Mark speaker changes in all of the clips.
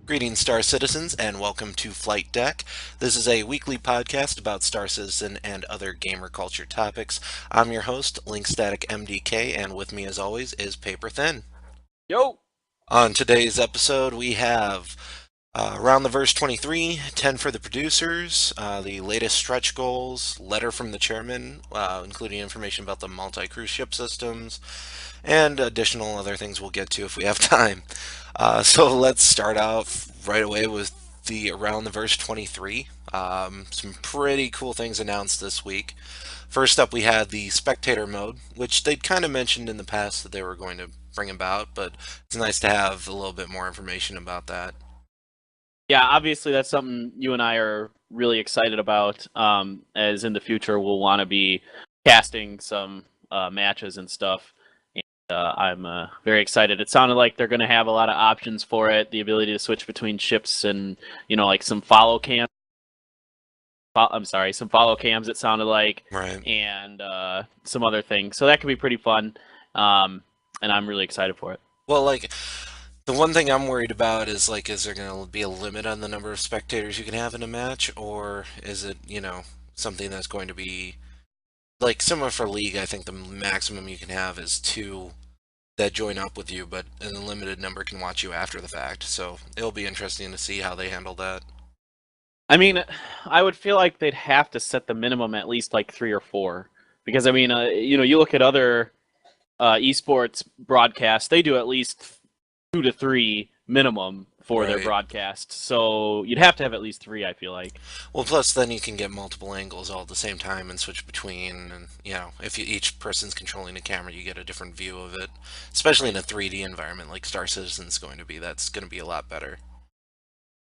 Speaker 1: Greetings, Star Citizens, and welcome to Flight Deck. This is a weekly podcast about Star Citizen and other gamer culture topics. I'm your host, Linkstatic MDK, and with me, as always, is Paper Thin.
Speaker 2: Yo!
Speaker 1: On today's episode, we have Around the Verse 23, 10 for the producers, the latest stretch goals, letter from the chairman, including information about the multi-cruise ship systems, and additional other things we'll get to if we have time. So let's start out right away with the Around the Verse 23. Some pretty cool things announced this week. First up, we had the spectator mode, which they'd kind of mentioned in the past that they were going to bring about, but it's nice to have a little bit more information about that.
Speaker 2: Yeah, obviously that's something you and I are really excited about, as in the future we'll want to be casting some matches and stuff. And I'm very excited. It sounded like they're going to have a lot of options for it, the ability to switch between ships and, like some follow cams. I'm sorry, some follow cams it sounded like,
Speaker 1: Right.
Speaker 2: and some other things. So that could be pretty fun, and I'm really excited for it.
Speaker 1: Well, like, the one thing I'm worried about is, like, is there going to be a limit on the number of spectators you can have in a match, or is it, something that's going to be, like, similar for League, I think the maximum you can have is two that join up with you, but an unlimited number can watch you after the fact. So it'll be interesting to see how they handle that.
Speaker 2: I mean, I would feel like they'd have to set the minimum at least like three or four, because I mean, you look at other esports broadcasts, they do at least two to three minimum for their
Speaker 1: Right.
Speaker 2: broadcast. So you'd have to have at least three, I feel like.
Speaker 1: Well, plus then you can get multiple angles all at the same time and switch between, and if each person's controlling the camera, you get a different view of it. Especially in
Speaker 2: Right.
Speaker 1: a 3D environment like Star Citizen's going to be, that's going to be a lot better.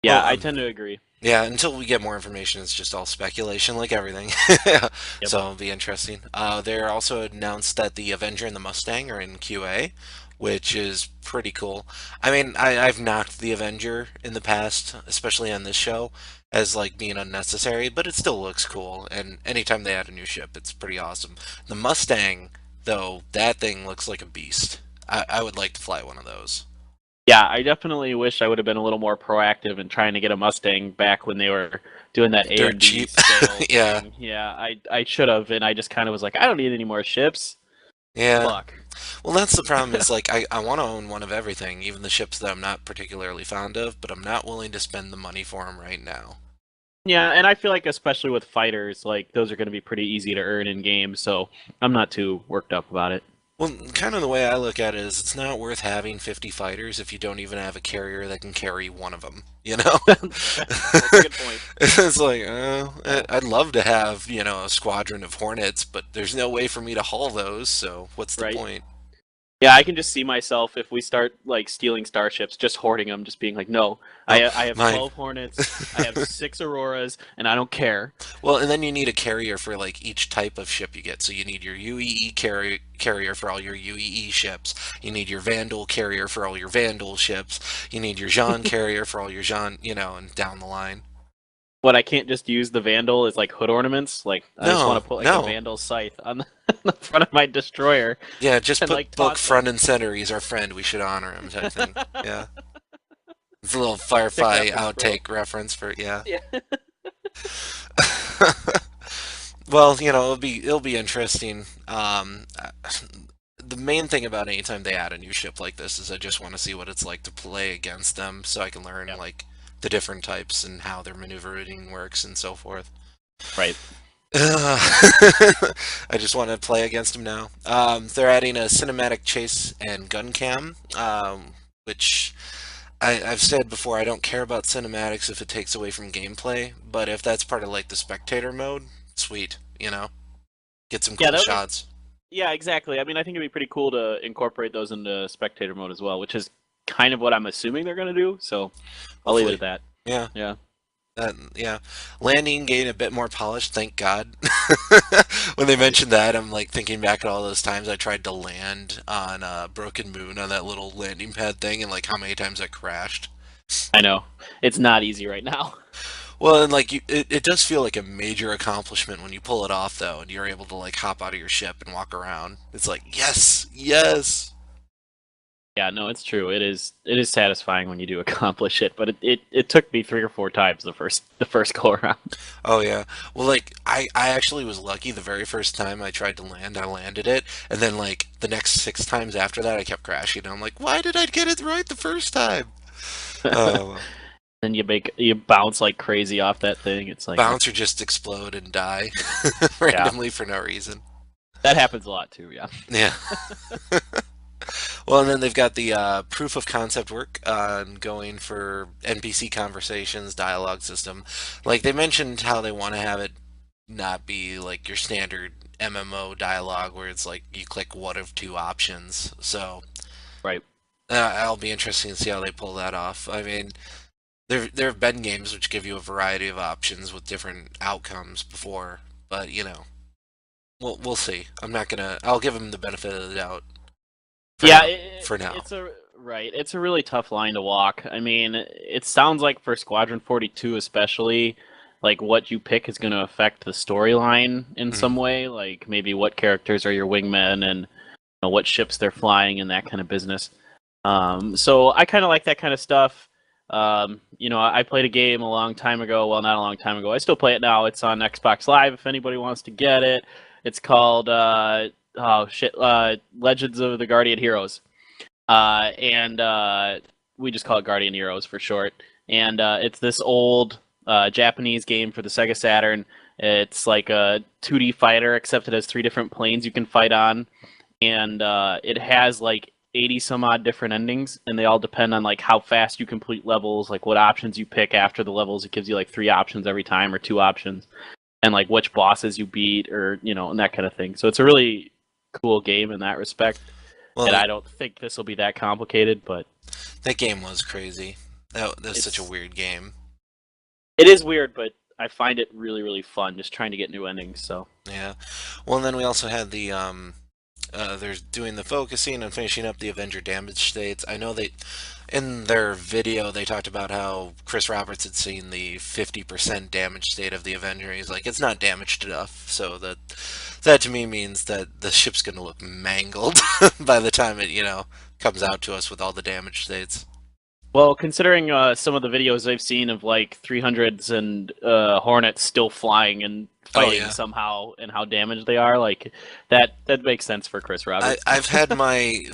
Speaker 2: Yeah,
Speaker 1: Well,
Speaker 2: I tend to agree.
Speaker 1: yeah, until we get more information, it's just all speculation, like everything.
Speaker 2: Yep.
Speaker 1: So it'll be interesting. They're also announced that the Avenger and the Mustang are in QA, which is pretty cool. I mean, I've knocked the Avenger in the past, especially on this show, as like being unnecessary, but it still looks cool. And anytime they add a new ship, it's pretty awesome. The Mustang, though, that thing looks like a beast. I would like to fly one of those.
Speaker 2: Yeah, I definitely wish I would have been a little more proactive in trying to get a Mustang back when they were doing that
Speaker 1: Dirt
Speaker 2: AMD
Speaker 1: cheap.
Speaker 2: sale
Speaker 1: Yeah.
Speaker 2: thing. Yeah, I should have, and I just kind of was like, I don't need any more ships.
Speaker 1: Yeah.
Speaker 2: Fuck.
Speaker 1: Well, that's the problem is like I want to own one of everything, even the ships that I'm not particularly fond of, but I'm not willing to spend the money for them right now.
Speaker 2: Yeah, and I feel like especially with fighters, like those are going to be pretty easy to earn in games, so I'm not too worked up about it.
Speaker 1: Well, kind of the way I look at it is it's not worth having 50 fighters if you don't even have a carrier that can carry one of them, you know?
Speaker 2: That's a good point.
Speaker 1: It's like,
Speaker 2: Yeah.
Speaker 1: I'd love to have, a squadron of Hornets, but there's no way for me to haul those, so what's the
Speaker 2: Right.
Speaker 1: point?
Speaker 2: Yeah, I can just see myself if we start like stealing starships, just hoarding them, just being like, no,
Speaker 1: Oh,
Speaker 2: I have
Speaker 1: mine.
Speaker 2: 12 Hornets, I have 6 Auroras, and I don't care.
Speaker 1: Well, and then you need a carrier for like each type of ship you get. So you need your UEE carrier for all your UEE ships. You need your Vanduul carrier for all your Vanduul ships. You need your Jean carrier for all your Jean, and down the line.
Speaker 2: What I can't just use the Vandal as like hood ornaments. Like I just want
Speaker 1: No,
Speaker 2: to put like a
Speaker 1: no.
Speaker 2: Vandal scythe on the front of my destroyer
Speaker 1: Yeah, just
Speaker 2: and like
Speaker 1: put Book
Speaker 2: taunt them.
Speaker 1: front and center. He's our friend. We should honor him, type thing. Yeah. It's a little
Speaker 2: Sick
Speaker 1: Firefly
Speaker 2: reference, bro.
Speaker 1: outtake reference for, yeah.
Speaker 2: Yeah.
Speaker 1: Well, it'll be interesting. The main thing about anytime they add a new ship like this is I just want to see what it's like to play against them, so I can learn
Speaker 2: Yep.
Speaker 1: like the different types and how their maneuvering works and so forth.
Speaker 2: Right.
Speaker 1: I just want to play against them now. They're adding a cinematic chase and gun cam, which I've said before. I don't care about cinematics if it takes away from gameplay, but if that's part of like the spectator mode, sweet. Get some
Speaker 2: Yeah,
Speaker 1: cool shots.
Speaker 2: yeah, exactly. I mean, I think it'd be pretty cool to incorporate those into spectator mode as well, which is kind of what I'm assuming they're going to do. So I'll leave it
Speaker 1: Hopefully,
Speaker 2: at that.
Speaker 1: yeah.
Speaker 2: Yeah.
Speaker 1: Yeah, landing getting a bit more polished, thank God. When they mentioned that, I'm like thinking back at all those times I tried to land on Broken Moon on that little landing pad thing, and like how many times I crashed.
Speaker 2: I know. It's not easy right now.
Speaker 1: Well, and like it does feel like a major accomplishment when you pull it off, though, and you're able to like hop out of your ship and walk around. It's like yes, yes.
Speaker 2: Yeah, no, it's true. It is satisfying when you do accomplish it, but it took me 3 or 4 times the first go around.
Speaker 1: Oh yeah. Well, like I actually was lucky the very first time I tried to land, I landed it, and then like the next 6 times after that, I kept crashing. I'm like, why did I get it right the first time? Well.
Speaker 2: Then you bounce like crazy off that thing. It's like,
Speaker 1: Bounce or just explode and die
Speaker 2: yeah,
Speaker 1: randomly for no reason.
Speaker 2: that happens a lot too. Yeah,
Speaker 1: Yeah. Well, and then they've got the proof of concept work on going for NPC conversations, dialogue system. Like they mentioned how they want to have it not be like your standard MMO dialogue where it's like you click one of two options. So
Speaker 2: right.
Speaker 1: that'll be interesting to see how they pull that off. I mean, there have been games which give you a variety of options with different outcomes before, but we'll see. I'm not gonna. I'll give them the benefit of the doubt for
Speaker 2: Yeah,
Speaker 1: now. For now.
Speaker 2: it's a right. It's a really tough line to walk. I mean, it sounds like for Squadron 42 especially, like what you pick is going to affect the storyline in some
Speaker 1: Mhm.
Speaker 2: way, like maybe what characters are your wingmen and what ships they're flying and that kind of business. So I kind of like that kind of stuff. I played a game a long time ago. Well, not a long time ago. I still play it now. It's on Xbox Live if anybody wants to get it. It's called Legends of the Guardian Heroes, and we just call it Guardian Heroes for short. And it's this old Japanese game for the Sega Saturn. It's like a 2D fighter, except it has 3 different planes you can fight on, and it has like 80 some odd different endings, and they all depend on like how fast you complete levels, like what options you pick after the levels. It gives you like 3 options every time or 2 options, and like which bosses you beat, or and that kind of thing. So it's a really cool game in that respect. And
Speaker 1: Well,
Speaker 2: I don't think this will be that complicated, but
Speaker 1: that game was crazy. That was such a
Speaker 2: it's
Speaker 1: weird game.
Speaker 2: it is weird, but I find it really really fun just trying to get new endings. So
Speaker 1: Yeah. Well, and then we also had the they're doing the focusing and finishing up the Avenger damage states. I know they in their video they talked about how Chris Roberts had seen the 50% damage state of the Avenger. He's like, it's not damaged enough. So that to me means that the ship's gonna look mangled by the time it, comes out to us with all the damage states.
Speaker 2: well, considering some of the videos I've seen of like 300s and Hornets still flying and
Speaker 1: Oh
Speaker 2: fighting
Speaker 1: yeah.
Speaker 2: somehow, and how damaged they are, like that makes sense for Chris
Speaker 1: I,
Speaker 2: Roberts.
Speaker 1: I've had my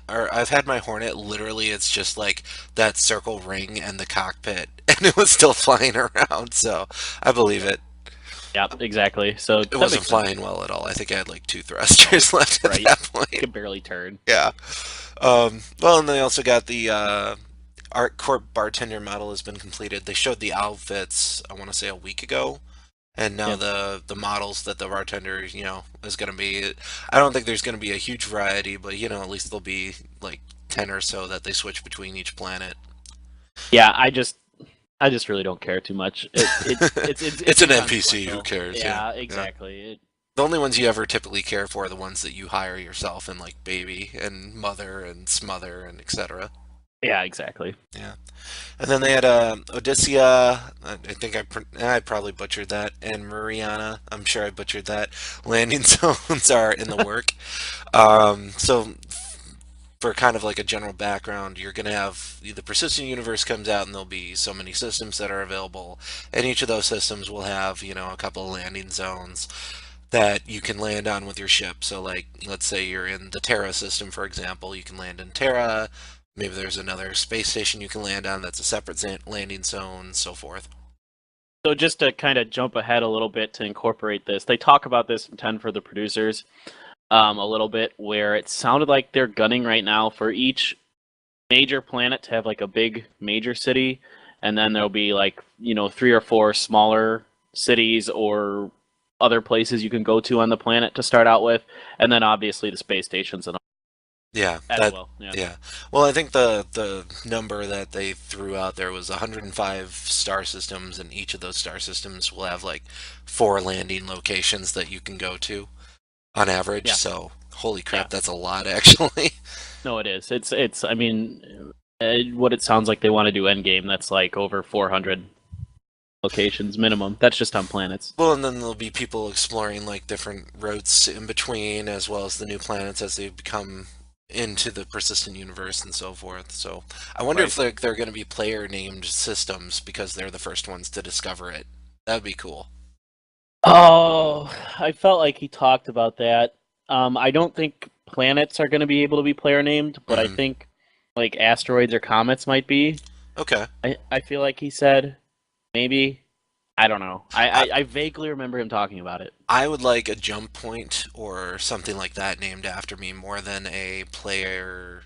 Speaker 1: I've had my Hornet. Literally, it's just like that circle ring and the cockpit, and it was still flying around. So I believe it.
Speaker 2: Yeah, exactly. So
Speaker 1: It
Speaker 2: that
Speaker 1: wasn't
Speaker 2: makes sense,
Speaker 1: flying well at all. I think I had like two thrusters left at
Speaker 2: right?
Speaker 1: that
Speaker 2: You
Speaker 1: point.
Speaker 2: can barely turn.
Speaker 1: Yeah. Well, and they also got the Art Corp bartender model has been completed. They showed the outfits. I want to say a week ago. And now
Speaker 2: Yeah.
Speaker 1: the models that the bartender, is going to be. I don't think there's going to be a huge variety, but at least there'll be like 10 or so that they switch between each planet.
Speaker 2: Yeah, I just really don't care too much. It's
Speaker 1: It's an NPC. Who
Speaker 2: inconsequential.
Speaker 1: cares? Yeah,
Speaker 2: Yeah,
Speaker 1: yeah.
Speaker 2: exactly.
Speaker 1: The only ones you ever typically care for are the ones that you hire yourself, and like baby and mother and smother and etc.
Speaker 2: Yeah, exactly.
Speaker 1: Yeah. And then they had Odysseia. I think I probably butchered that, and Mariana. I'm sure I butchered that. Landing zones are in the work. So for kind of like a general background, you're going to have the persistent universe comes out, and there'll be so many systems that are available, and each of those systems will have a couple of landing zones that you can land on with your ship. So, like, let's say you're in the Terra system, for example, you can land in Terra. Maybe there's another space station you can land on that's a separate landing zone, so forth.
Speaker 2: So just to kind of jump ahead a little bit to incorporate this, they talk about this in 10 for the producers a little bit, where it sounded like they're gunning right now for each major planet to have like a big major city, and then there'll be like 3 or 4 smaller cities or other places you can go to on the planet to start out with, and then obviously the space stations and all
Speaker 1: Yeah,
Speaker 2: as
Speaker 1: that
Speaker 2: well. Yeah.
Speaker 1: yeah. Well, I think the number that they threw out there was 105 star systems, and each of those star systems will have like four landing locations that you can go to on average.
Speaker 2: Yeah.
Speaker 1: So, holy
Speaker 2: Yeah.
Speaker 1: crap, that's a lot actually.
Speaker 2: No, it is. It's. I mean, what it sounds like they want to do endgame. That's like over 400 locations minimum. That's just on planets.
Speaker 1: Well, and then there'll be people exploring like different routes in between, as well as the new planets as they become into the persistent universe and so forth. So I wonder
Speaker 2: Right.
Speaker 1: if they're going to be player named systems because they're the first ones to discover it. That'd be cool.
Speaker 2: Oh, I felt like he talked about that. I don't think planets are going to be able to be player named, but I
Speaker 1: Hmm.
Speaker 2: think like asteroids or comets might be.
Speaker 1: Okay.
Speaker 2: I feel like he said maybe. I don't know.
Speaker 1: I
Speaker 2: I vaguely remember him talking about it.
Speaker 1: I would like a jump point or something like that named after me more than a player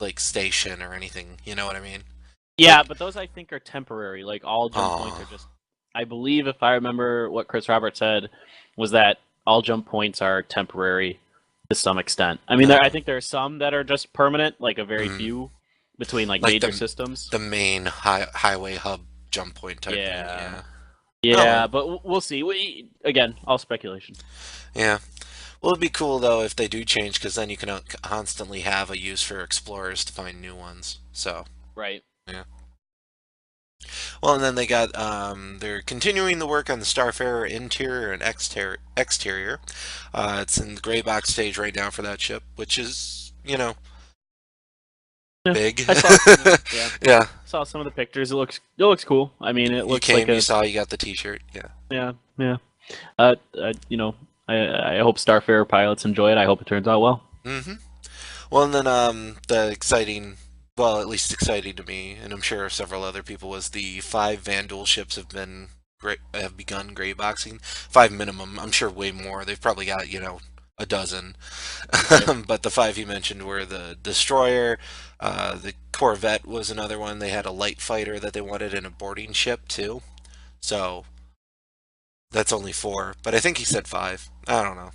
Speaker 1: like station or anything. You know what I mean?
Speaker 2: Yeah,
Speaker 1: Like,
Speaker 2: but those I think are temporary. Like all jump points are
Speaker 1: oh,
Speaker 2: just. I believe if I remember what Chris Roberts said was that all jump points are temporary to some extent. I mean, I
Speaker 1: no.
Speaker 2: think there are some that are just permanent, like a very
Speaker 1: Mm,
Speaker 2: few between like
Speaker 1: like
Speaker 2: major systems.
Speaker 1: the main highway hub jump point type thing.
Speaker 2: Yeah,
Speaker 1: Yeah. Oh,
Speaker 2: yeah, but we'll see. We again, all speculation.
Speaker 1: yeah. Well, it'd be cool though if they do change, because then you can constantly have a use for explorers to find new ones. So,
Speaker 2: Right.
Speaker 1: yeah. Well, and then they got they're continuing the work on the Starfarer interior and exterior. It's in the gray box stage right now for that ship, which is
Speaker 2: Yeah,
Speaker 1: big.
Speaker 2: I saw some of the yeah,
Speaker 1: Yeah.
Speaker 2: saw some of the pictures. It looks cool. I mean, it
Speaker 1: You
Speaker 2: looks like
Speaker 1: came, you
Speaker 2: a
Speaker 1: saw, you got the T-shirt. Yeah.
Speaker 2: yeah, yeah. You know, I hope Starfarer pilots enjoy it. I hope it turns out well.
Speaker 1: Hmm. Well, and then the exciting, well, at least exciting to me, and I'm sure several other people, was the five Vanduul ships have begun gray boxing. Five minimum. I'm sure way more. They've probably got a dozen.
Speaker 2: Right.
Speaker 1: But the five he mentioned were the destroyer, the Corvette was another one. They had a light fighter that they wanted in a boarding ship too. So that's only four, but I think he said five. I don't know.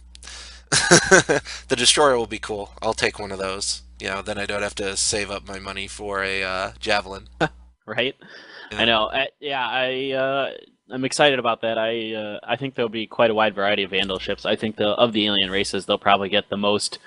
Speaker 1: The destroyer will be cool. I'll take one of those. Then I don't have to save up my money for a javelin.
Speaker 2: Right. I
Speaker 1: Yeah.
Speaker 2: know. Yeah, I'm excited about that. I think there'll be quite a wide variety of Vandal ships. I think of the alien races, they'll probably get the most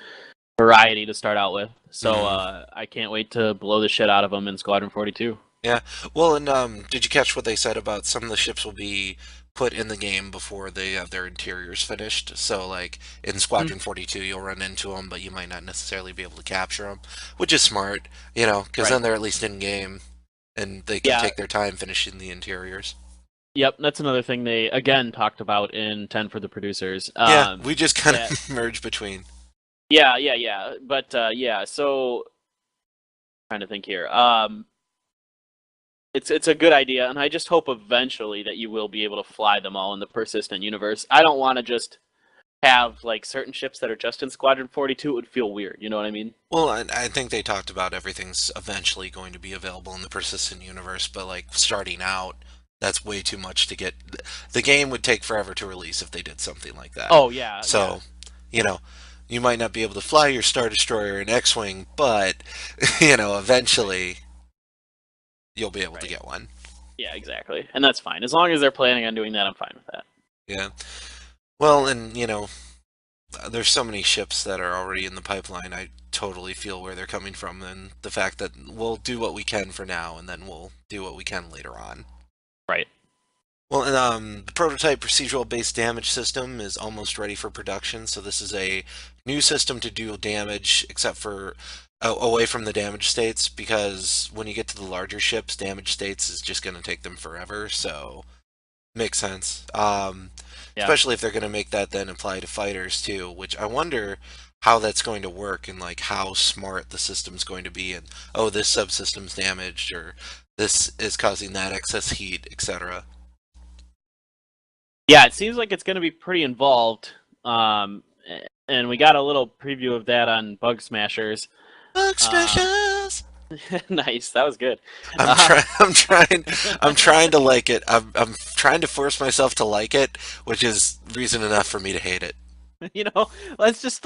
Speaker 2: variety to start out with. So
Speaker 1: Mm,
Speaker 2: I can't wait to blow the shit out of them in Squadron 42.
Speaker 1: yeah. Well, and did you catch what they said about some of the ships will be put in the game before they have their interiors finished? So, like in
Speaker 2: Hmm.
Speaker 1: Squadron 42, you'll run into them, but you might not necessarily be able to capture them, which is smart, because
Speaker 2: Right.
Speaker 1: then they're at least in game and they can
Speaker 2: Yeah.
Speaker 1: take their time finishing the interiors.
Speaker 2: Yep. That's another thing they again talked about in 10 for the producers.
Speaker 1: Yeah, we just kind
Speaker 2: That
Speaker 1: of merge between.
Speaker 2: yeah. But yeah. So trying to think here. It's a good idea, and I just hope eventually that you will be able to fly them all in the persistent universe. I don't want to just have like certain ships that are just in Squadron 42. It would feel weird. You know what I mean?
Speaker 1: Well, I think they talked about everything's eventually going to be available in the persistent universe, but like starting out, that's way too much to get. The game would take forever to release if they did something like that.
Speaker 2: Oh yeah, yeah.
Speaker 1: So, you know, you might not be able to fly your Star Destroyer in X-Wing, but eventually you'll be able to
Speaker 2: Right.
Speaker 1: get one.
Speaker 2: Yeah, exactly. And that's fine. As long as they're planning on doing that, I'm fine with that.
Speaker 1: Yeah. Well, and there's so many ships that are already in the pipeline. I totally feel where they're coming from, and the fact that we'll do what we can for now, and then we'll do what we can later on.
Speaker 2: Right.
Speaker 1: Well, and the prototype procedural-based damage system is almost ready for production. So this is a new system to do damage, except for away from the damage states, because when you get to the larger ships, damage states is just going to take them forever. So makes sense.
Speaker 2: Yeah.
Speaker 1: Especially if they're going to make that then apply to fighters too, which I wonder how that's going to work and like how smart the system's going to be. And oh, this subsystem's damaged, or this is causing that excess heat, etc.
Speaker 2: Yeah, it seems like it's going to be pretty involved. Um, and we got a little preview of that on Bug Smashers.
Speaker 1: Bug
Speaker 2: Um,
Speaker 1: smashes.
Speaker 2: nice, that was good.
Speaker 1: I'm
Speaker 2: Uh,
Speaker 1: trying. I'm trying to like it. I'm trying to force myself to like it, which is reason enough for me to hate it.
Speaker 2: you know, let's just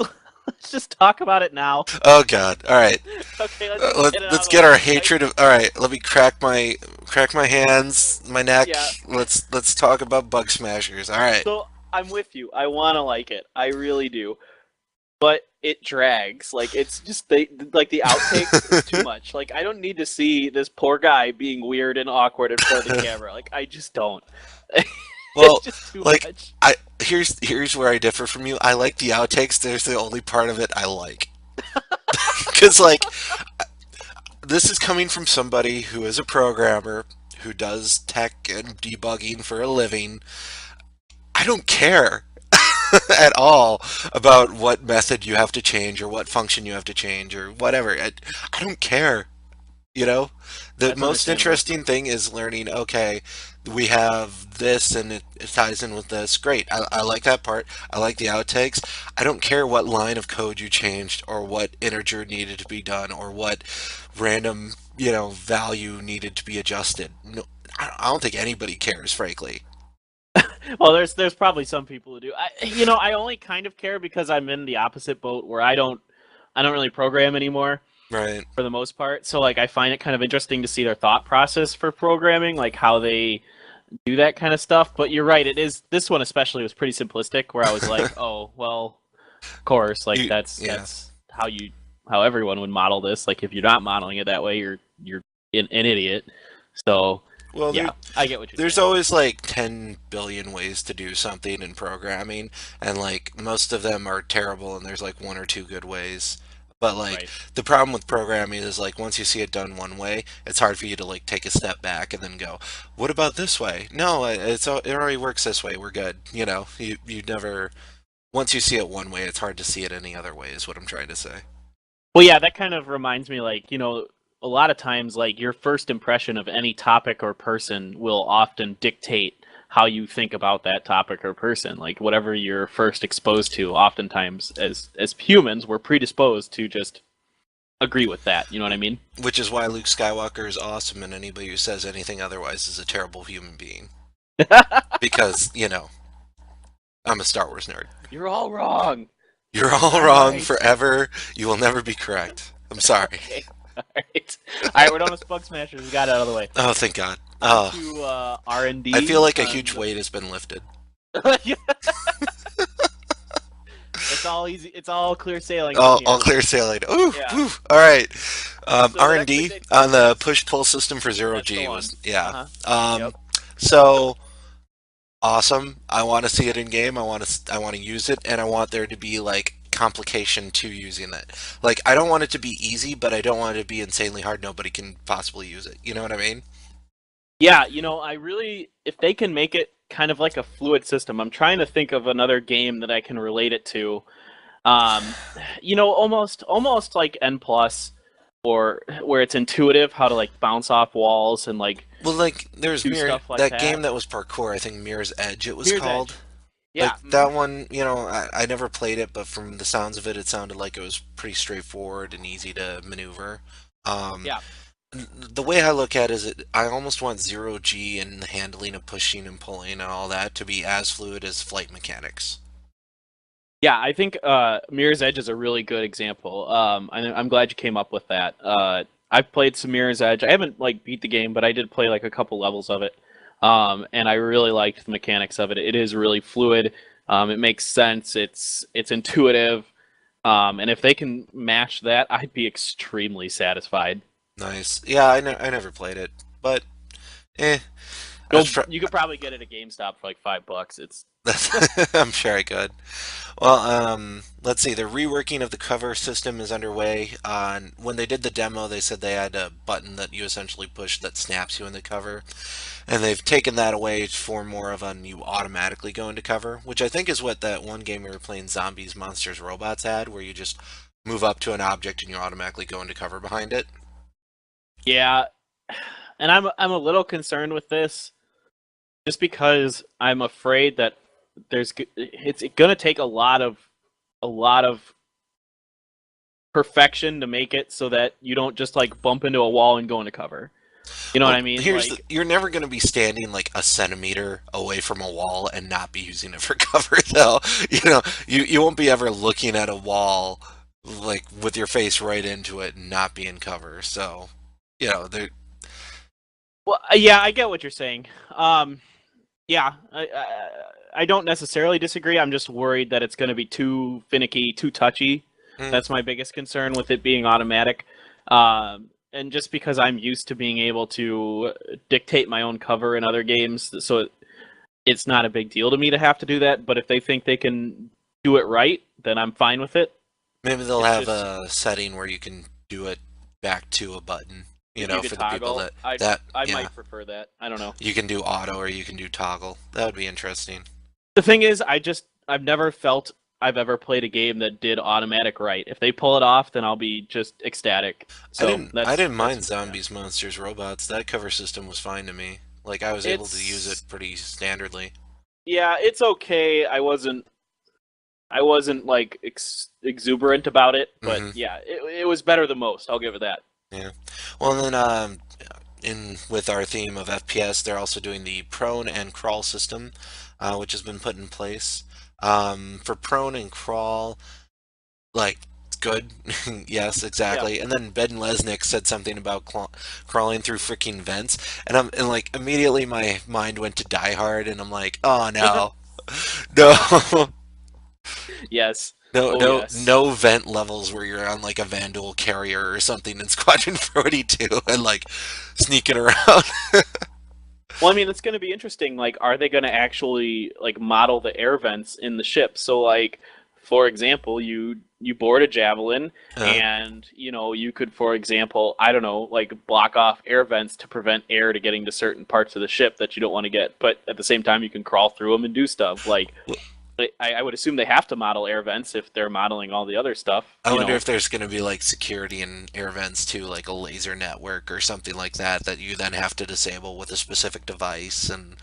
Speaker 2: talk about it now.
Speaker 1: Oh God! All right,
Speaker 2: Okay, let's just get it out
Speaker 1: let's
Speaker 2: of the
Speaker 1: get
Speaker 2: way.
Speaker 1: our
Speaker 2: I
Speaker 1: hatred of. All right, let me crack my hands, my neck.
Speaker 2: yeah.
Speaker 1: Let's talk about bug smashers. All right.
Speaker 2: So I'm with you. I want to like it. I really do. But it drags. Like it's just the outtakes is too much. Like I don't need to see this poor guy being weird and awkward in front of the camera. Like I just don't. It's
Speaker 1: Well,
Speaker 2: just too
Speaker 1: like
Speaker 2: much.
Speaker 1: I here's where I differ from you. I like the outtakes. There's the only part of it I like. Because like this is coming from somebody who is a programmer who does tech and debugging for a living. I don't care at all about what method you have to change or what function you have to change or whatever. I don't care. You know, the
Speaker 2: That's
Speaker 1: most
Speaker 2: understandable.
Speaker 1: interesting thing is learning, okay, we have this and it ties in with this. Great. I like that part. I like the outtakes. I don't care what line of code you changed or what integer needed to be done or what random, value needed to be adjusted. No, I don't think anybody cares, frankly.
Speaker 2: Well, there's probably some people who do. I only kind of care because I'm in the opposite boat where I don't really program anymore
Speaker 1: Right.
Speaker 2: for the most part. So like I find it kind of interesting to see their thought process for programming, like how they do that kind of stuff. But you're right, it is this one especially was pretty simplistic where I was like, "Oh, well, of course, like
Speaker 1: You,
Speaker 2: that's
Speaker 1: yeah.
Speaker 2: that's how everyone would model this. Like if you're not modeling it that way, you're an idiot." So,
Speaker 1: Well,
Speaker 2: yeah, I get what you're
Speaker 1: there's
Speaker 2: saying.
Speaker 1: always like 10 billion ways to do something in programming, and like most of them are terrible, and there's like one or two good ways. But like
Speaker 2: Right.
Speaker 1: the problem with programming is like once you see it done one way, it's hard for you to like take a step back and then go, "What about this way?" No, it already works this way. We're good. You never once you see it one way, it's hard to see it any other way. Is what I'm trying to say.
Speaker 2: Well, yeah, that kind of reminds me, like, a lot of times, like, your first impression of any topic or person will often dictate how you think about that topic or person. Like, whatever you're first exposed to, oftentimes, as humans, we're predisposed to just agree with that. You know what I mean?
Speaker 1: Which is why Luke Skywalker is awesome, and anybody who says anything otherwise is a terrible human being. Because I'm a Star Wars nerd.
Speaker 2: You're all wrong,
Speaker 1: You're
Speaker 2: and
Speaker 1: all
Speaker 2: I'm
Speaker 1: wrong
Speaker 2: right.
Speaker 1: forever. You will never be correct. I'm sorry.
Speaker 2: Okay. All right. All right, we're done with Spug Smashers. We got it out of the way.
Speaker 1: Oh, thank God.
Speaker 2: On
Speaker 1: Oh,
Speaker 2: to
Speaker 1: I feel
Speaker 2: R&D.
Speaker 1: like a huge weight has been lifted.
Speaker 2: It's all easy. It's all clear sailing from
Speaker 1: All
Speaker 2: here.
Speaker 1: clear sailing. Ooh,
Speaker 2: Yeah.
Speaker 1: ooh. All right.
Speaker 2: So the next big
Speaker 1: R&D
Speaker 2: thing.
Speaker 1: on the
Speaker 2: Yes,
Speaker 1: push-pull system for zero
Speaker 2: that's the
Speaker 1: G
Speaker 2: one.
Speaker 1: was,
Speaker 2: Uh
Speaker 1: yeah.
Speaker 2: huh.
Speaker 1: Um,
Speaker 2: Yep.
Speaker 1: so awesome. I want to see it in game. I want to use it, and I want there to be like complication to using it. Like I don't want it to be easy, but I don't want it to be insanely hard. Nobody can possibly use it. You know what I mean?
Speaker 2: Yeah, I really, if they can make it kind of like a fluid system, I'm trying to think of another game that I can relate it to. Um, almost like N plus, or where it's intuitive how to like bounce off walls and like
Speaker 1: Well, like there's
Speaker 2: do
Speaker 1: Mirror
Speaker 2: stuff like
Speaker 1: that game
Speaker 2: that.
Speaker 1: that was parkour. I think Mirror's Edge it was
Speaker 2: Mirror's
Speaker 1: called.
Speaker 2: Edge.
Speaker 1: Like
Speaker 2: Yeah.
Speaker 1: that one, I never played it, but from the sounds of it, it sounded like it was pretty straightforward and easy to maneuver. Um,
Speaker 2: Yeah.
Speaker 1: the way I look at it is I almost want zero G and the handling of pushing and pulling and all that to be as fluid as flight mechanics.
Speaker 2: Yeah, I think Mirror's Edge is a really good example. I'm glad you came up with that. I've played some Mirror's Edge. I haven't like beat the game, but I did play like a couple levels of it, and I really liked the mechanics of it. It is really fluid. It makes sense. It's intuitive, and if they can match that, I'd be extremely satisfied.
Speaker 1: Nice. Yeah, I never played it, but eh. I was
Speaker 2: You could probably get it at GameStop for like $5. It's
Speaker 1: I'm sure I could. Well, let's see. The reworking of the cover system is underway. When they did the demo, they said they had a button that you essentially push that snaps you in the cover, and they've taken that away for more of an you automatically go into cover, which I think is what that one game we were playing, Zombies, Monsters, Robots had, where you just move up to an object and you automatically go into cover behind it.
Speaker 2: yeah, and I'm a little concerned with this just because I'm afraid that it's gonna take a lot of perfection to make it so that you don't just like bump into a wall and go into cover. You know what
Speaker 1: Well,
Speaker 2: I mean? Like,
Speaker 1: you're never going to be standing like a centimeter away from a wall and not be using it for cover, though. You won't be ever looking at a wall like with your face right into it and not be in cover. So, there.
Speaker 2: well, yeah, I get what you're saying. Yeah, I don't necessarily disagree. I'm just worried that it's going to be too finicky, too touchy.
Speaker 1: Mm,
Speaker 2: That's my biggest concern with it being automatic. And just because I'm used to being able to dictate my own cover in other games, so it's not a big deal to me to have to do that. But if they think they can do it right, then I'm fine with it.
Speaker 1: maybe they'll
Speaker 2: It's
Speaker 1: have
Speaker 2: just
Speaker 1: a setting where you can do it back to a button. You
Speaker 2: If you
Speaker 1: know,
Speaker 2: could
Speaker 1: for the people
Speaker 2: toggle,
Speaker 1: that that
Speaker 2: I
Speaker 1: yeah,
Speaker 2: might prefer that. I don't know.
Speaker 1: you can do auto or you can do toggle. That would be interesting.
Speaker 2: The thing is, I've never felt I've ever played a game that did automatic right. If they pull it off, then I'll be just ecstatic. So
Speaker 1: I didn't
Speaker 2: that's
Speaker 1: mind
Speaker 2: yeah.
Speaker 1: zombies, monsters, robots. That cover system was fine to me. Like I was able to use
Speaker 2: It's
Speaker 1: it pretty standardly.
Speaker 2: yeah, it's okay. I wasn't like exuberant about it, but
Speaker 1: Hmm.
Speaker 2: yeah, it was better than most. I'll give it that.
Speaker 1: Yeah. Well, and then in with our theme of FPS, they're also doing the prone and crawl system, which has been put in place. For prone and crawl, like it's good, yes,
Speaker 2: Yeah.
Speaker 1: exactly. And then Ben Lesnick said something about crawling through freaking vents, and like immediately my mind went to Die Hard, and I'm like, oh no, no.
Speaker 2: Yes.
Speaker 1: No,
Speaker 2: Oh
Speaker 1: no,
Speaker 2: yes.
Speaker 1: no vent levels where you're on like a Vanduul carrier or something in Squadron 42 and like sneaking around.
Speaker 2: Well, I mean, it's going to be interesting. Like, are they going to actually like model the air vents in the ship? So, like, for example, you board a Javelin,
Speaker 1: Uh,
Speaker 2: and you could, for example, I don't know, like block off air vents to prevent air to getting to certain parts of the ship that you don't want to get. But at the same time, you can crawl through them and do stuff. Like, I would assume they have to model air vents if they're modeling all the other stuff.
Speaker 1: I wonder if there's going to be like security in air vents too, like a laser network or something like that, that you then have to disable with a specific device and,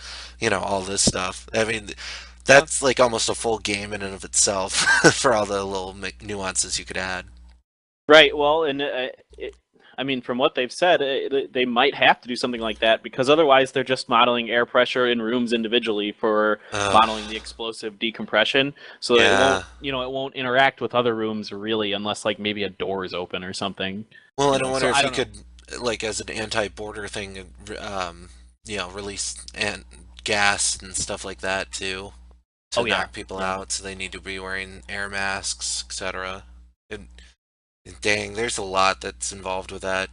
Speaker 1: all this stuff. I mean,
Speaker 2: Yeah.
Speaker 1: that's like almost a full game in and of itself for all the little nuances you could add.
Speaker 2: Right. Well, and I mean, from what they've said, they might have to do something like that because otherwise they're just modeling air pressure in rooms individually for
Speaker 1: Uh,
Speaker 2: modeling the explosive decompression, so that it won't,
Speaker 1: yeah.
Speaker 2: it won't interact with other rooms really, unless like maybe a door is open or something.
Speaker 1: Well, and I wonder
Speaker 2: So
Speaker 1: if
Speaker 2: I
Speaker 1: you
Speaker 2: don't know.
Speaker 1: could, like, as an anti-border thing, release and gas and stuff like that too to
Speaker 2: Oh yeah,
Speaker 1: knock people
Speaker 2: yeah.
Speaker 1: out, so they need to be wearing air masks, etc. And dang, there's a lot that's involved with that.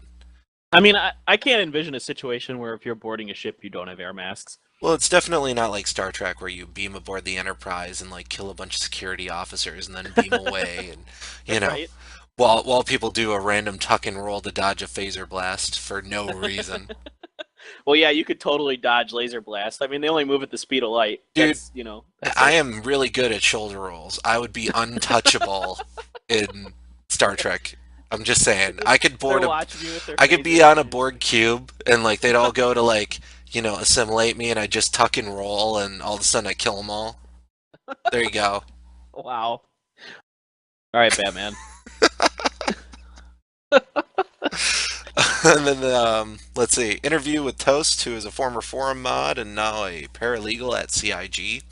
Speaker 2: I mean, I can't envision a situation where if you're boarding a ship, you don't have air masks.
Speaker 1: Well, it's definitely not like Star Trek where you beam aboard the Enterprise and like kill a bunch of security officers and then beam away and you know
Speaker 2: Right.
Speaker 1: while people do a random tuck and roll to dodge a phaser blast for no reason.
Speaker 2: Well, yeah, you could totally dodge laser blast. I mean, they only move at the speed of light.
Speaker 1: Dude,
Speaker 2: That's
Speaker 1: I
Speaker 2: it.
Speaker 1: am really good at shoulder rolls. I would be untouchable in Star Trek. I'm just saying.
Speaker 2: They're watching you with their
Speaker 1: I could be
Speaker 2: phasers,
Speaker 1: on
Speaker 2: and
Speaker 1: a
Speaker 2: you're just
Speaker 1: Borg
Speaker 2: like,
Speaker 1: cube and like they'd all go to like, assimilate me and I just tuck and roll and all of a sudden I kill them all. There you go.
Speaker 2: wow. All right, Batman.
Speaker 1: And then let's see, interview with Toast, who is a former forum mod and now a paralegal at CIG.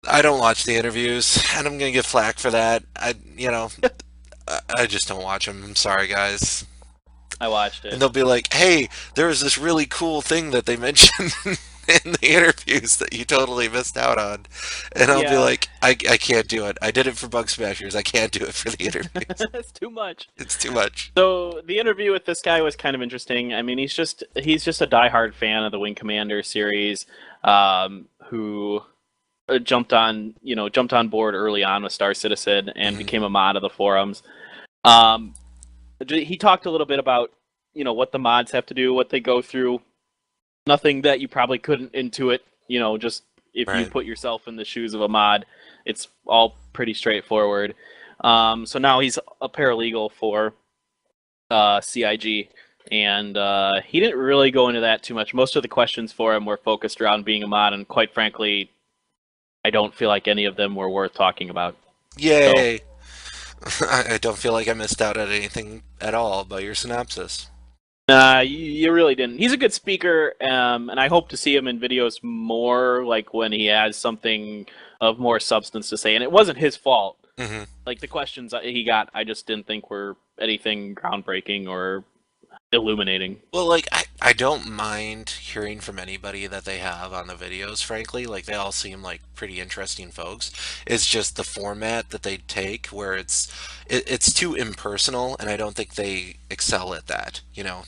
Speaker 1: I don't watch the interviews, and I'm gonna get flack for that. I just don't watch them. I'm sorry, guys.
Speaker 2: I watched
Speaker 1: And
Speaker 2: it.
Speaker 1: they'll be like, "Hey, there was this really cool thing that they mentioned in the interviews that you totally missed out on," and I'll be
Speaker 2: Yeah,
Speaker 1: like, "I can't do it. I did it for Bug Smashers. I can't do it for the interviews.
Speaker 2: it's too much.
Speaker 1: It's too much."
Speaker 2: So the interview with this guy was kind of interesting. I mean, he's just a diehard fan of the Wing Commander series, who jumped on board early on with Star Citizen and
Speaker 1: Hmm.
Speaker 2: became a mod of the forums. Um, he talked a little bit about what the mods have to do, what they go through. Nothing that you probably couldn't intuit. Just if you
Speaker 1: Right.
Speaker 2: put yourself in the shoes of a mod, it's all pretty straightforward. So now he's a paralegal for CIG, and he didn't really go into that too much. Most of the questions for him were focused around being a mod, and quite frankly, I don't feel like any of them were worth talking about. So,
Speaker 1: Yay! I don't feel like I missed out on anything at all about your synopsis.
Speaker 2: you really didn't. He's a good speaker, and I hope to see him in videos more, like when he has something of more substance to say. And it wasn't his fault.
Speaker 1: Hmm.
Speaker 2: Like the questions that he got, I just didn't think were anything groundbreaking or illuminating.
Speaker 1: Well, like I don't mind hearing from anybody that they have on the videos, frankly. Like they all seem like pretty interesting folks. It's just the format that they take where it's too impersonal and I don't think they excel at that.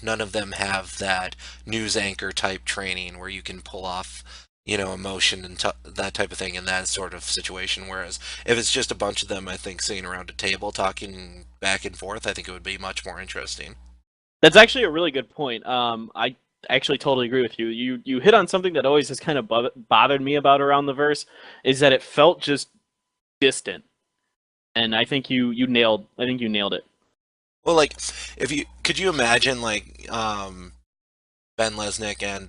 Speaker 1: None of them have that news anchor type training where you can pull off emotion and that type of thing in that sort of situation. Whereas if it's just a bunch of them, I think sitting around a table talking back and forth, I think it would be much more interesting.
Speaker 2: That's actually a really good point. I actually totally agree with you. You hit on something that always has kind of bothered me about Around the Verse, is that it felt just distant, and I think you nailed. I think you nailed it.
Speaker 1: Well, like, if you could you imagine like Ben Lesnick and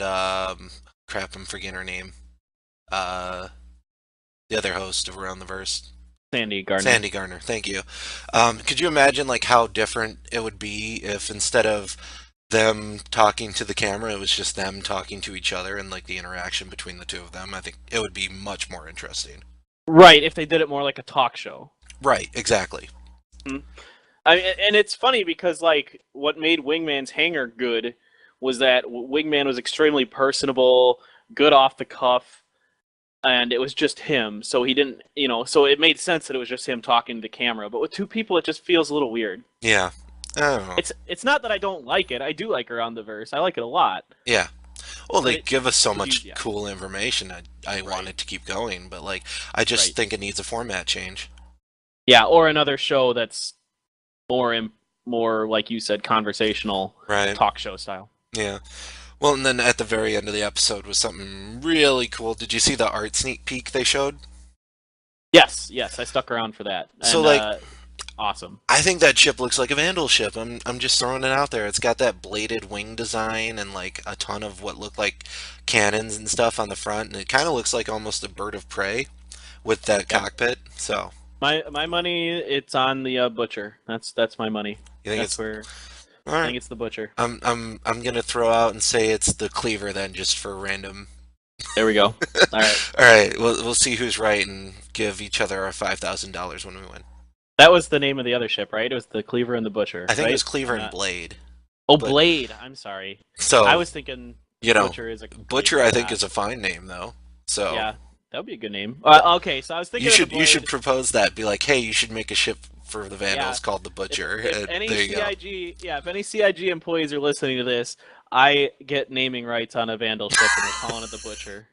Speaker 1: crap, I'm forgetting her name. Uh, the other host of Around the Verse,
Speaker 2: Sandy Gardner.
Speaker 1: Sandy Garner. Thank you. Could you imagine like how different it would be if instead of them talking to the camera, it was just them talking to each other and like the interaction between the two of them? I think it would be much more interesting.
Speaker 2: Right, if they did it more like a talk show.
Speaker 1: Right, exactly.
Speaker 2: Hmm. I mean, and it's funny because like what made Wingman's hangar good was that Wingman was extremely personable, good off the cuff, and it was just him. So he didn't, so it made sense that it was just him talking to the camera. But with two people, it just feels a little weird.
Speaker 1: Yeah. I don't know.
Speaker 2: It's not that I don't like it. I do like Around the Verse. I like it a lot.
Speaker 1: Yeah. Well,
Speaker 2: But
Speaker 1: they
Speaker 2: it
Speaker 1: give us so
Speaker 2: could use,
Speaker 1: much
Speaker 2: yeah,
Speaker 1: cool information. I want
Speaker 2: right,
Speaker 1: it to keep going, but like I just
Speaker 2: right,
Speaker 1: think it needs a format change.
Speaker 2: yeah, or another show that's more more like you said, conversational,
Speaker 1: Right.
Speaker 2: talk show style.
Speaker 1: Yeah. Well, and then at the very end of the episode was something really cool. Did you see the art sneak peek they showed?
Speaker 2: Yes, yes, I stuck around for that,
Speaker 1: So
Speaker 2: and
Speaker 1: like
Speaker 2: awesome.
Speaker 1: I think that ship looks like a Vanduul ship. I'm just throwing it out there. It's got that bladed wing design and like a ton of what look like cannons and stuff on the front, and it kind of looks like almost a bird of prey with that
Speaker 2: Yep.
Speaker 1: cockpit. So,
Speaker 2: My money, it's on the butcher. That's my money.
Speaker 1: you think
Speaker 2: That's
Speaker 1: it's
Speaker 2: where
Speaker 1: all
Speaker 2: I
Speaker 1: right?
Speaker 2: think it's the butcher.
Speaker 1: I'm gonna throw out and say it's the cleaver then, just for random.
Speaker 2: There we go. All right.
Speaker 1: All right, we'll see who's right and give each other our $5,000 when we win.
Speaker 2: That was the name of the other ship, right? It was the Cleaver and the Butcher,
Speaker 1: I think it was
Speaker 2: right?
Speaker 1: Cleaver
Speaker 2: Or
Speaker 1: and
Speaker 2: not?
Speaker 1: Blade,
Speaker 2: Oh,
Speaker 1: but
Speaker 2: Blade. I'm sorry. I
Speaker 1: so
Speaker 2: was thinking
Speaker 1: you know,
Speaker 2: Butcher is a
Speaker 1: Butcher
Speaker 2: cleaver,
Speaker 1: I think
Speaker 2: not.
Speaker 1: is a fine name though. So
Speaker 2: Yeah, that would be a good name.
Speaker 1: th-
Speaker 2: Okay, so I was
Speaker 1: you
Speaker 2: thinking of the
Speaker 1: should
Speaker 2: Blade.
Speaker 1: propose that. Be like, hey, you should make a ship for the
Speaker 2: Yeah,
Speaker 1: Vandals called the
Speaker 2: if
Speaker 1: Butcher.
Speaker 2: if any
Speaker 1: There you go.
Speaker 2: CIG, yeah, if any CIG employees are listening to this, I get naming rights on a Vandal ship, and we're calling it the Butcher.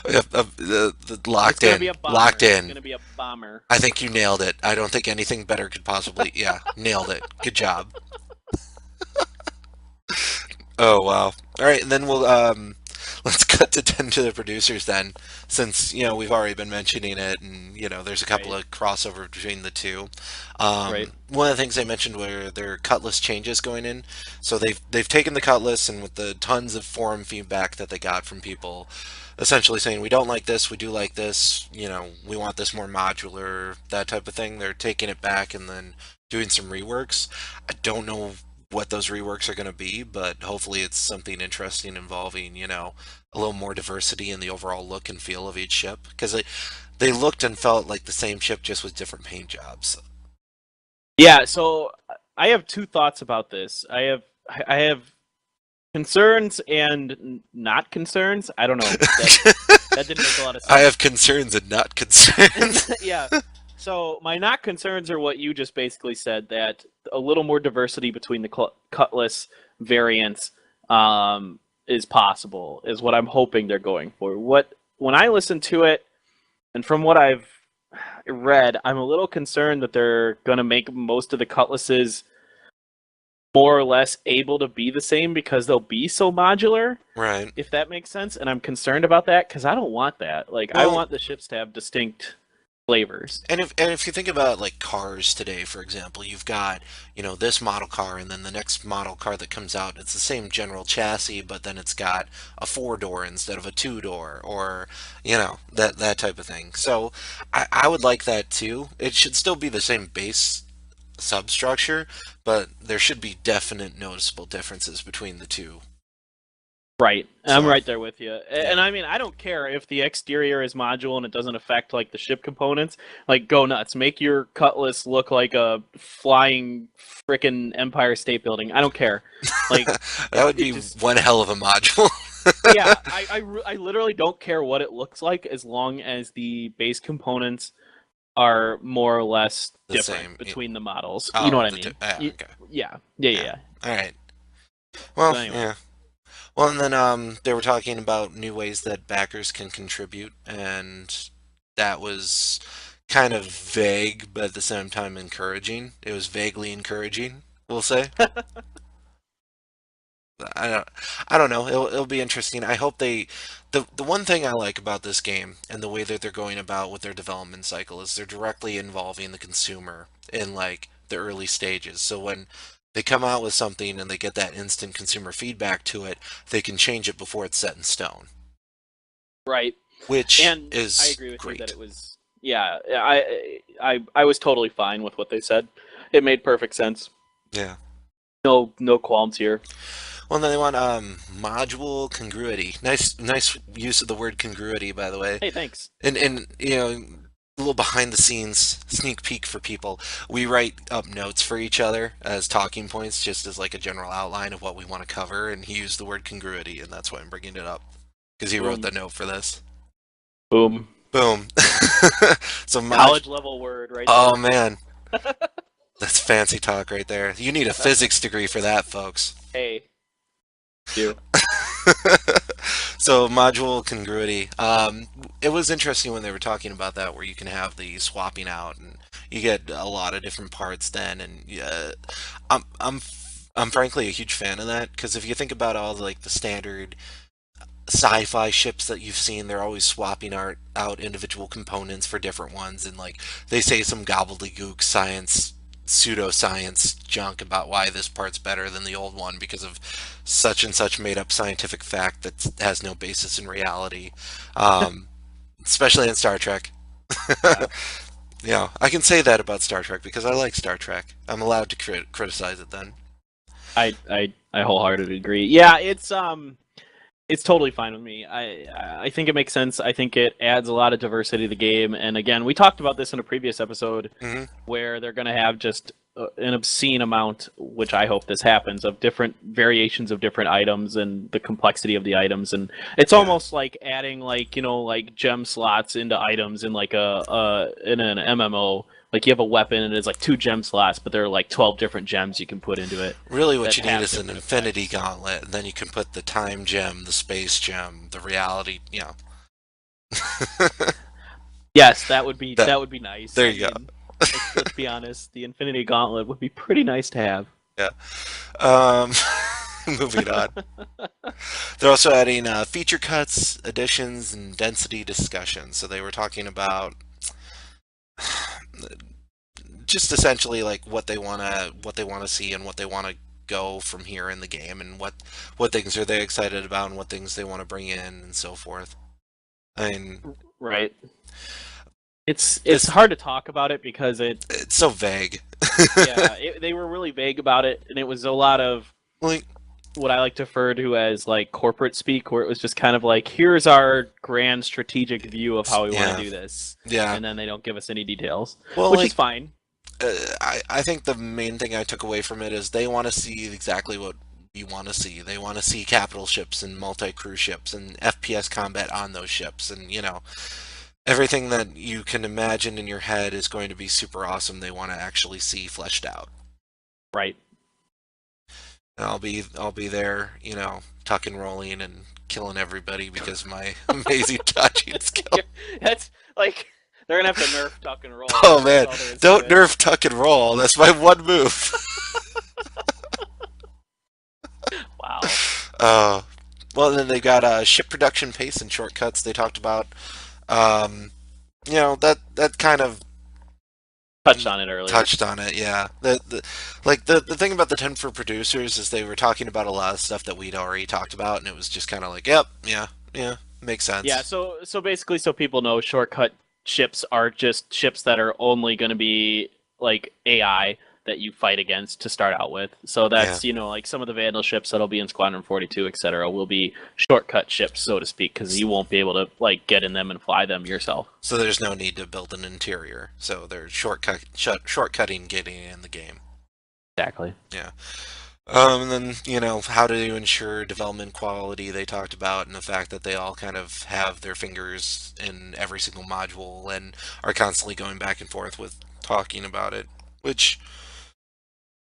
Speaker 2: It's
Speaker 1: Locked
Speaker 2: gonna be
Speaker 1: in,
Speaker 2: a bomber.
Speaker 1: locked
Speaker 2: It's
Speaker 1: in.
Speaker 2: gonna be a bomber.
Speaker 1: I think you nailed it. I don't think anything better could possibly. Yeah, nailed it. Good job. Oh wow. All right, and then we'll let's cut to tend to the producers then, since we've already been mentioning it, and there's a couple
Speaker 2: Right.
Speaker 1: of crossover between the two.
Speaker 2: Right.
Speaker 1: One of the things they mentioned were their Cutlass changes going in, so they've taken the Cutlass and with the tons of forum feedback that they got from people, essentially saying we don't like this, we do like this, we want this more modular, that type of thing. They're taking it back and then doing some reworks. I don't know what those reworks are going to be, but hopefully it's something interesting involving, a little more diversity in the overall look and feel of each ship because they looked and felt like the same ship just with different paint jobs.
Speaker 2: Yeah. So I have two thoughts about this. I have concerns and not concerns. I don't know. That didn't make a lot of
Speaker 1: I
Speaker 2: sense.
Speaker 1: have concerns and not concerns.
Speaker 2: Yeah. So my not concerns are what you just basically said, that a little more diversity between the Cutlass variants is possible, is what I'm hoping they're going for. When I listen to it, and from what I've read, I'm a little concerned that they're going to make most of the Cutlasses more or less able to be the same because they'll be so modular,
Speaker 1: Right.
Speaker 2: if that makes sense. And I'm concerned about that because I don't want that. Like, I
Speaker 1: Well,
Speaker 2: want the ships to have distinct flavors.
Speaker 1: and if you think about like cars today, for example, you've got, this model car and then the next model car that comes out, it's the same general chassis, but then it's got a four-door instead of a two-door or, that type of thing. So I would like that too. It should still be the same base substructure, but there should be definite noticeable differences between the two.
Speaker 2: Right. I'm
Speaker 1: So,
Speaker 2: right there with you.
Speaker 1: yeah.
Speaker 2: And I mean, I don't care if the exterior is module and it doesn't affect like the ship components. Like, go nuts. Make your Cutlass look like a flying frickin' Empire State Building. I don't care. Like,
Speaker 1: That would
Speaker 2: it
Speaker 1: be
Speaker 2: just
Speaker 1: one hell of a module.
Speaker 2: yeah. I literally don't care what it looks like as long as the base components are more or less
Speaker 1: The
Speaker 2: different
Speaker 1: same.
Speaker 2: between the models. You know
Speaker 1: Oh,
Speaker 2: what I mean?
Speaker 1: yeah, okay.
Speaker 2: Yeah. Yeah.
Speaker 1: Yeah.
Speaker 2: Yeah.
Speaker 1: All right.
Speaker 2: So
Speaker 1: Well,
Speaker 2: anyway.
Speaker 1: yeah. Well, and then they were talking about new ways that backers can contribute, and that was kind of vague, but at the same time encouraging. It was vaguely encouraging, we'll say. I don't, I don't know. It'll be interesting. I hope they, the one thing I like about this game and the way that they're going about with their development cycle is they're directly involving the consumer in like the early stages. So when they come out with something and they get that instant consumer feedback to it, they can change it before it's set in stone,
Speaker 2: Right.
Speaker 1: which
Speaker 2: And I
Speaker 1: is
Speaker 2: agree with you that
Speaker 1: great.
Speaker 2: it was, yeah, I was totally fine with what they said. It made perfect sense.
Speaker 1: Yeah.
Speaker 2: No qualms here.
Speaker 1: Well, then they want module congruity. Nice use of the word congruity, by the way.
Speaker 2: Hey, thanks.
Speaker 1: And a little behind the scenes sneak peek for people. We write up notes for each other as talking points, just as like a general outline of what we want to cover. And he used the word congruity, and that's why I'm bringing it up because he wrote
Speaker 2: Boom.
Speaker 1: the note for this.
Speaker 2: Boom.
Speaker 1: Boom. So
Speaker 2: College level word right
Speaker 1: Oh
Speaker 2: there.
Speaker 1: man, that's fancy talk right there. You need a physics degree for that, folks.
Speaker 2: Hey, do.
Speaker 1: So module congruity. It was interesting when they were talking about that, where you can have the swapping out, and you get a lot of different parts then. And I'm I'm I'm frankly a huge fan of that because if you think about all like the standard sci-fi ships that you've seen, they're always swapping out individual components for different ones, and like they say some gobbledygook science, pseudoscience junk about why this part's better than the old one because of such and such made-up scientific fact that has no basis in reality. Um, Especially in Star Trek.
Speaker 2: Yeah.
Speaker 1: I can say that about Star Trek because I like Star Trek. I'm allowed to criticize it then.
Speaker 2: I wholeheartedly agree. Yeah, it's totally fine with me. I think it makes sense. I think it adds a lot of diversity to the game. And again, we talked about this in a previous episode
Speaker 1: Hmm.
Speaker 2: where they're going to have just an obscene amount, which I hope this happens, of different variations of different items and the complexity of the items. And it's
Speaker 1: Yeah.
Speaker 2: almost like adding like like gem slots into items in like in an MMO. Like you have a weapon and it's like two gem slots, but there are like 12 different gems you can put into it
Speaker 1: Really, what
Speaker 2: that
Speaker 1: you need
Speaker 2: have
Speaker 1: is an
Speaker 2: different
Speaker 1: infinity
Speaker 2: effects.
Speaker 1: gauntlet, and then you can put the time gem, the space gem, the reality.
Speaker 2: Yes,
Speaker 1: That
Speaker 2: that would be nice.
Speaker 1: there
Speaker 2: I
Speaker 1: you go.
Speaker 2: mean, let's be honest. The Infinity Gauntlet would be pretty nice to have.
Speaker 1: Yeah. Um, moving on. They're also adding feature cuts, additions, and density discussion. So they were talking about just essentially like what they want to see and what they want to go from here in the game, and what things are they excited about and what things they want to bring in and so forth. I mean,
Speaker 2: Right. It's
Speaker 1: this
Speaker 2: hard to talk about it because
Speaker 1: it's so vague.
Speaker 2: they were really vague about it, and it was a lot of
Speaker 1: Like,
Speaker 2: what I like to refer to as like corporate speak, where it was just kind of like, here's our grand strategic view of how we want to
Speaker 1: yeah,
Speaker 2: do this,
Speaker 1: yeah.
Speaker 2: and then they don't give us any details,
Speaker 1: Well,
Speaker 2: which is
Speaker 1: like
Speaker 2: fine.
Speaker 1: I think the main thing I took away from it is they want to see exactly what we want to see. They want to see capital ships and multi-crew ships and FPS combat on those ships, and everything that you can imagine in your head is going to be super awesome. They want to actually see fleshed out.
Speaker 2: Right.
Speaker 1: And I'll be there, tucking and rolling and killing everybody because of my amazing dodging skill.
Speaker 2: That's like they're gonna have to nerf tuck and roll.
Speaker 1: Oh
Speaker 2: That's
Speaker 1: man,
Speaker 2: all there is to
Speaker 1: don't
Speaker 2: it.
Speaker 1: nerf tuck and roll. That's my one move.
Speaker 2: Wow.
Speaker 1: Uh, well, then they got ship production pace and shortcuts. They talked about, um, that kind of
Speaker 2: Touched on it earlier.
Speaker 1: touched on it. Yeah, the thing about the 10 for producers is they were talking about a lot of stuff that we'd already talked about, and it was just kind of like, yep, yeah, yeah, makes
Speaker 2: Yeah,
Speaker 1: sense.
Speaker 2: so basically, so people know, shortcut ships are just ships that are only going to be like AI that you fight against to start out with. So
Speaker 1: Yeah.
Speaker 2: that's, like some of the Vandal ships that'll be in Squadron 42, etc., will be shortcut ships, so to speak, because you won't be able to like get in them and fly them yourself.
Speaker 1: So there's no need to build an interior. So they're shortcutting getting in the game.
Speaker 2: Exactly.
Speaker 1: Yeah. And then, how to ensure development quality they talked about, and the fact that they all kind of have their fingers in every single module and are constantly going back and forth with talking about it, which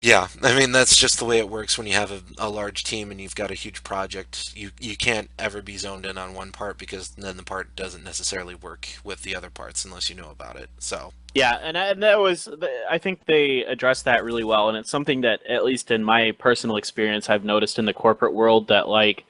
Speaker 1: Yeah, I mean that's just the way it works when you have a large team and you've got a huge project. You can't ever be zoned in on one part because then the part doesn't necessarily work with the other parts unless you know about it. So,
Speaker 2: Yeah, and that was I think they addressed that really well, and it's something that at least in my personal experience I've noticed in the corporate world that like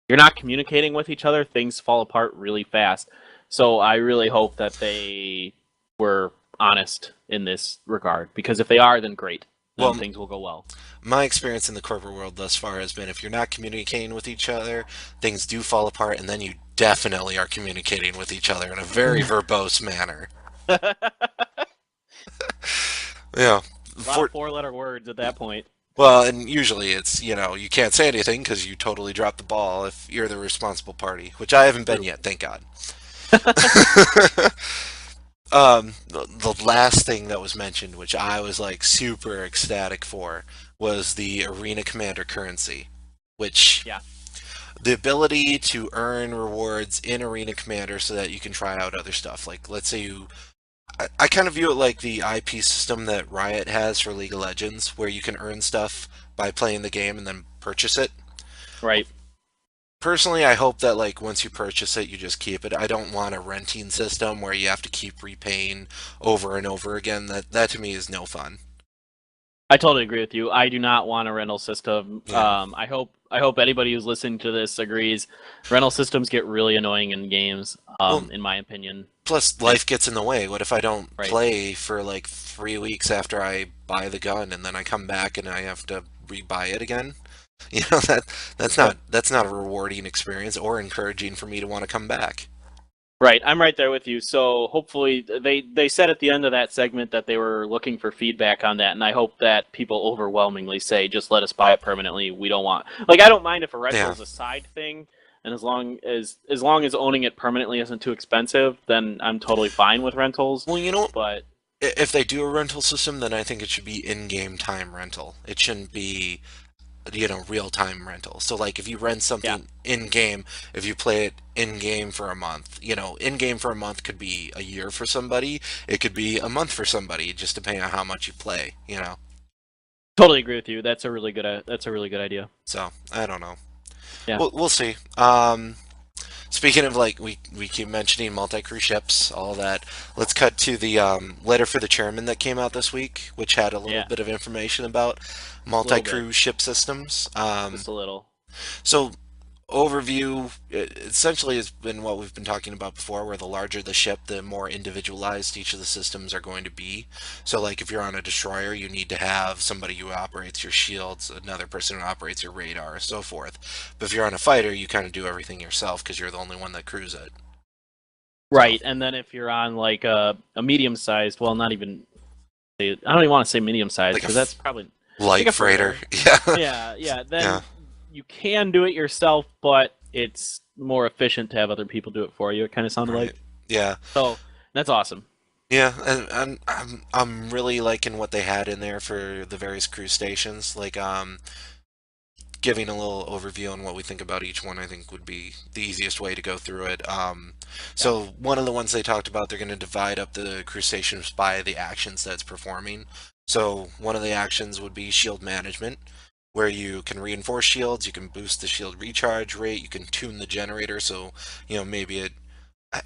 Speaker 2: you're not communicating with each other, things fall apart really fast. So I really hope that they were honest in this regard because if they are, then great, then
Speaker 1: well,
Speaker 2: things will go well.
Speaker 1: my experience in the corporate world thus far has been if you're not communicating with each other, things do fall apart, and then you definitely are communicating with each other in a very
Speaker 2: A
Speaker 1: verbose manner. Yeah.
Speaker 2: lot of
Speaker 1: For
Speaker 2: four-letter words at that point.
Speaker 1: Well, and usually it's, you can't say anything because you totally dropped the ball if you're the responsible party, which I haven't been
Speaker 2: True.
Speaker 1: yet, thank God. The last thing that was mentioned, which I was like super ecstatic for, was the Arena Commander currency, which
Speaker 2: Yeah.
Speaker 1: the ability to earn rewards in Arena Commander so that you can try out other stuff. Like, let's say I kind of view it like the IP system that Riot has for League of Legends, where you can earn stuff by playing the game and then purchase it.
Speaker 2: Right.
Speaker 1: Personally, I hope that like once you purchase it, you just keep it. I don't want a renting system where you have to keep repaying over and over again. That to me is no fun.
Speaker 2: I totally agree with you. I do not want a rental system.
Speaker 1: Yeah.
Speaker 2: I hope anybody who's listening to this agrees. Rental systems get really annoying in games,
Speaker 1: Well,
Speaker 2: in my opinion.
Speaker 1: plus
Speaker 2: It
Speaker 1: life gets in the way. What if I don't
Speaker 2: right.
Speaker 1: play for like 3 weeks after I buy the gun and then I come back and I have to rebuy it again? You know
Speaker 2: Yep.
Speaker 1: that's not a rewarding experience or encouraging for me to want to come back.
Speaker 2: Right, I'm right there with you. So hopefully they said at the end of that segment that they were looking for feedback on that, and I hope that people overwhelmingly say just let us buy it permanently. We don't want like I don't mind if a
Speaker 1: Yeah.
Speaker 2: rental's a side thing, and as long as owning it permanently isn't too expensive, then I'm totally fine with rentals.
Speaker 1: Well,
Speaker 2: But
Speaker 1: if they do a rental system, then I think it should be in-game time rental. It shouldn't be, real-time rental. So, like, if you rent
Speaker 2: yeah,
Speaker 1: something in-game, if you play it in-game for a month, in-game for a month could be a year for somebody. It could be a month for somebody, just depending on how much you play.
Speaker 2: totally agree with you. That's a really good idea.
Speaker 1: So, I don't know.
Speaker 2: Yeah,
Speaker 1: We'll see. Speaking of like we keep mentioning multi-crew ships, all that. Let's cut to the letter for the chairman that came out this week, which had a little
Speaker 2: yeah,
Speaker 1: bit of information about
Speaker 2: a little bit,
Speaker 1: multi-crew ship systems.
Speaker 2: just a little.
Speaker 1: So overview essentially has been what we've been talking about before, where the larger the ship, the more individualized each of the systems are going to be. So like if you're on a destroyer, you need to have somebody who operates your shields, another person who operates your radar, so forth. But if you're on a fighter, you kind of do everything yourself because you're the only one that crews it. So
Speaker 2: Right, and then if you're on like a medium-sized, well, not even I don't even want to say medium-sized
Speaker 1: like
Speaker 2: because that's probably like
Speaker 1: light
Speaker 2: a
Speaker 1: freighter.
Speaker 2: freighter.
Speaker 1: Yeah.
Speaker 2: Yeah.
Speaker 1: Yeah.
Speaker 2: Then you can do it yourself, but it's more efficient to have other people do it for you. It kind of sounded
Speaker 1: Right.
Speaker 2: like.
Speaker 1: Yeah.
Speaker 2: So that's awesome.
Speaker 1: Yeah, and I'm really liking what they had in there for the various cruise stations. Like giving a little overview on what we think about each one, I think would be the easiest way to go through it.
Speaker 2: Yeah.
Speaker 1: So one of the ones they talked about, they're going to divide up the cruise stations by the actions that it's performing. So one of the actions would be shield management, where you can reinforce shields, you can boost the shield recharge rate, you can tune the generator, so maybe it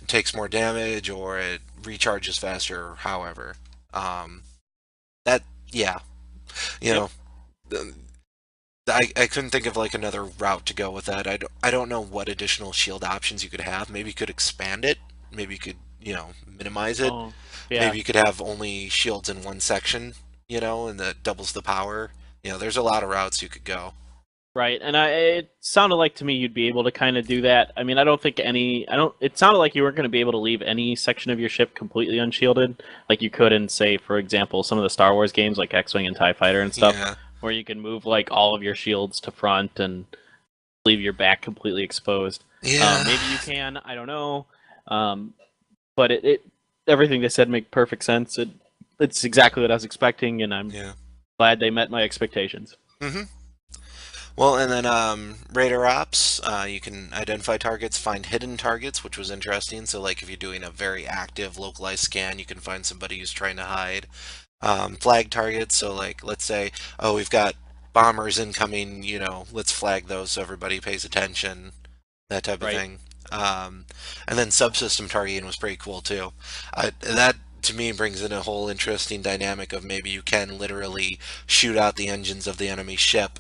Speaker 1: takes more damage or it recharges faster, or however. Um, that yeah, you
Speaker 2: Yep.
Speaker 1: know. I couldn't think of like another route to go with that. I don't know what additional shield options you could have. Maybe you could expand it. Maybe you could, minimize it.
Speaker 2: Oh, yeah.
Speaker 1: Maybe you could have only shields in one section, and that doubles the power. There's a lot of routes you could go.
Speaker 2: Right. And it sounded like to me you'd be able to kind of do that. I mean, I don't think I don't, it sounded like you weren't going to be able to leave any section of your ship completely unshielded, like you could in, say, for example, some of the Star Wars games like X-Wing and TIE Fighter and stuff,
Speaker 1: Yeah.
Speaker 2: where you can move like all of your shields to front and leave your back completely exposed.
Speaker 1: Yeah.
Speaker 2: Maybe you can, I don't know. Um, but everything they said make perfect sense. It's exactly what I was expecting, and I'm
Speaker 1: Yeah.
Speaker 2: glad they met my expectations.
Speaker 1: Mhm. Well, and then radar ops, you can identify targets, find hidden targets, which was interesting. So, like if you're doing a very active localized scan, you can find somebody who's trying to hide. Flag targets. So like, let's say, oh, we've got bombers incoming. Let's flag those so everybody pays attention. That type of
Speaker 2: Right.
Speaker 1: thing. And then subsystem targeting was pretty cool too. That to me brings in a whole interesting dynamic of maybe you can literally shoot out the engines of the enemy ship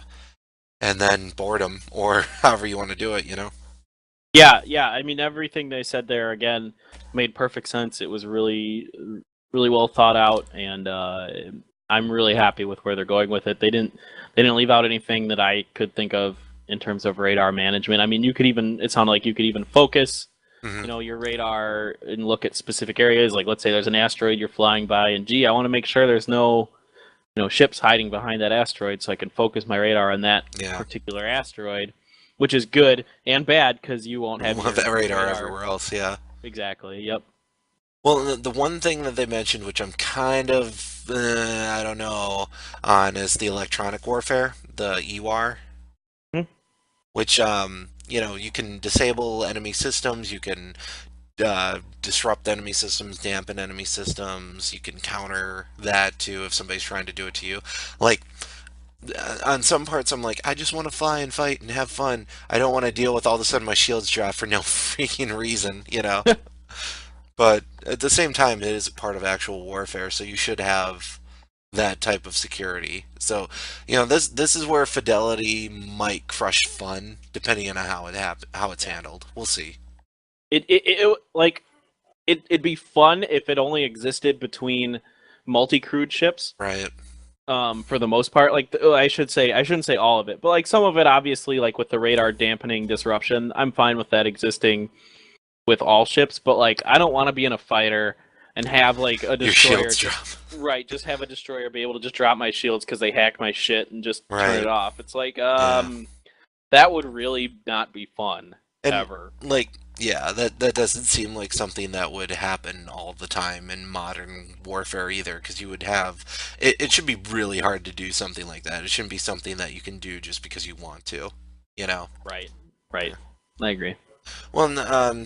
Speaker 1: and then board them, or however you want to do it.
Speaker 2: Yeah, yeah. I mean, everything they said there again made perfect sense. It was really, really well thought out, and I'm really happy with where they're going with it. They didn't leave out anything that I could think of in terms of radar management. I mean, you could even it sounded like you could even focus,
Speaker 1: Hmm.
Speaker 2: your radar and look at specific areas. Like, let's say there's an asteroid you're flying by, and gee, I want to make sure there's no ships hiding behind that asteroid, so I can focus my radar on that
Speaker 1: Yeah.
Speaker 2: particular asteroid, which is good and bad because you won't have
Speaker 1: We'll have
Speaker 2: your
Speaker 1: that radar
Speaker 2: radar.
Speaker 1: everywhere else, yeah.
Speaker 2: Exactly. Yep.
Speaker 1: Well, the one thing that they mentioned, which I'm kind of, I don't know, on is the electronic warfare, the EWAR,
Speaker 2: Hmm.
Speaker 1: which, you can disable enemy systems, you can disrupt enemy systems, dampen enemy systems, you can counter that too if somebody's trying to do it to you. Like, on some parts, I'm like, I just want to fly and fight and have fun. I don't want to deal with all of a sudden my shields drop for no freaking reason. But at the same time, it is a part of actual warfare, so you should have that type of security. So, this is where fidelity might crush fun, depending on how it's
Speaker 2: Yeah.
Speaker 1: handled. We'll see.
Speaker 2: Like it'd be fun if it only existed between multi-crewed ships.
Speaker 1: Right.
Speaker 2: For the most part, like I shouldn't say all of it, but like some of it, obviously, like with the radar dampening disruption, I'm fine with that existing with all ships. But like, I don't want to be in a fighter and have like a
Speaker 1: Your
Speaker 2: destroyer
Speaker 1: shields
Speaker 2: just
Speaker 1: drop.
Speaker 2: right, just have a destroyer be able to just drop my shields because they hack my shit and just turn it
Speaker 1: Right.
Speaker 2: off. It's like,
Speaker 1: Yeah.
Speaker 2: that would really not be fun
Speaker 1: And
Speaker 2: ever.
Speaker 1: like, yeah, that doesn't seem like something that would happen all the time in modern warfare either, because you would have it should be really hard to do something like that. It shouldn't be something that you can do just because you want to, you know.
Speaker 2: Right, right. I agree.
Speaker 1: Well,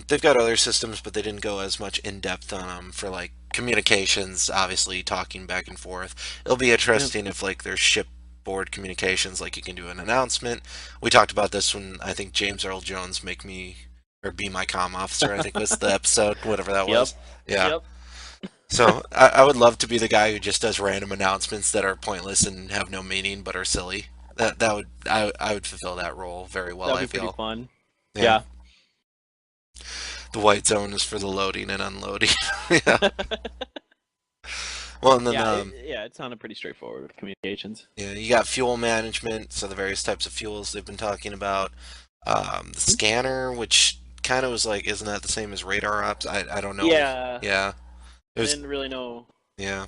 Speaker 1: they've got other systems, but they didn't go as much in depth on them for like communications. Obviously, talking back and forth. It'll be
Speaker 2: Yep.
Speaker 1: interesting if like there's shipboard communications, like you can do an announcement. We talked about this when I think James Earl Jones make me or be my comm officer. I think was the episode, whatever that
Speaker 2: Yep.
Speaker 1: was. Yeah.
Speaker 2: Yep.
Speaker 1: So I would love to be the guy who just does random announcements that are pointless and have no meaning but are silly. That would I would fulfill that role very well.
Speaker 2: That'd
Speaker 1: I
Speaker 2: be pretty
Speaker 1: feel.
Speaker 2: fun.
Speaker 1: Yeah.
Speaker 2: Yeah.
Speaker 1: The white zone is for the loading and unloading. Yeah. Well, and then
Speaker 2: Yeah, it sounded pretty straightforward with communications.
Speaker 1: yeah, you got fuel management, so the various types of fuels they've been talking about. The
Speaker 2: Hmm?
Speaker 1: scanner, which kind of was like, isn't that the same as radar ops? I don't know.
Speaker 2: Yeah,
Speaker 1: Yeah, it
Speaker 2: I
Speaker 1: was.
Speaker 2: didn't really know.
Speaker 1: Yeah,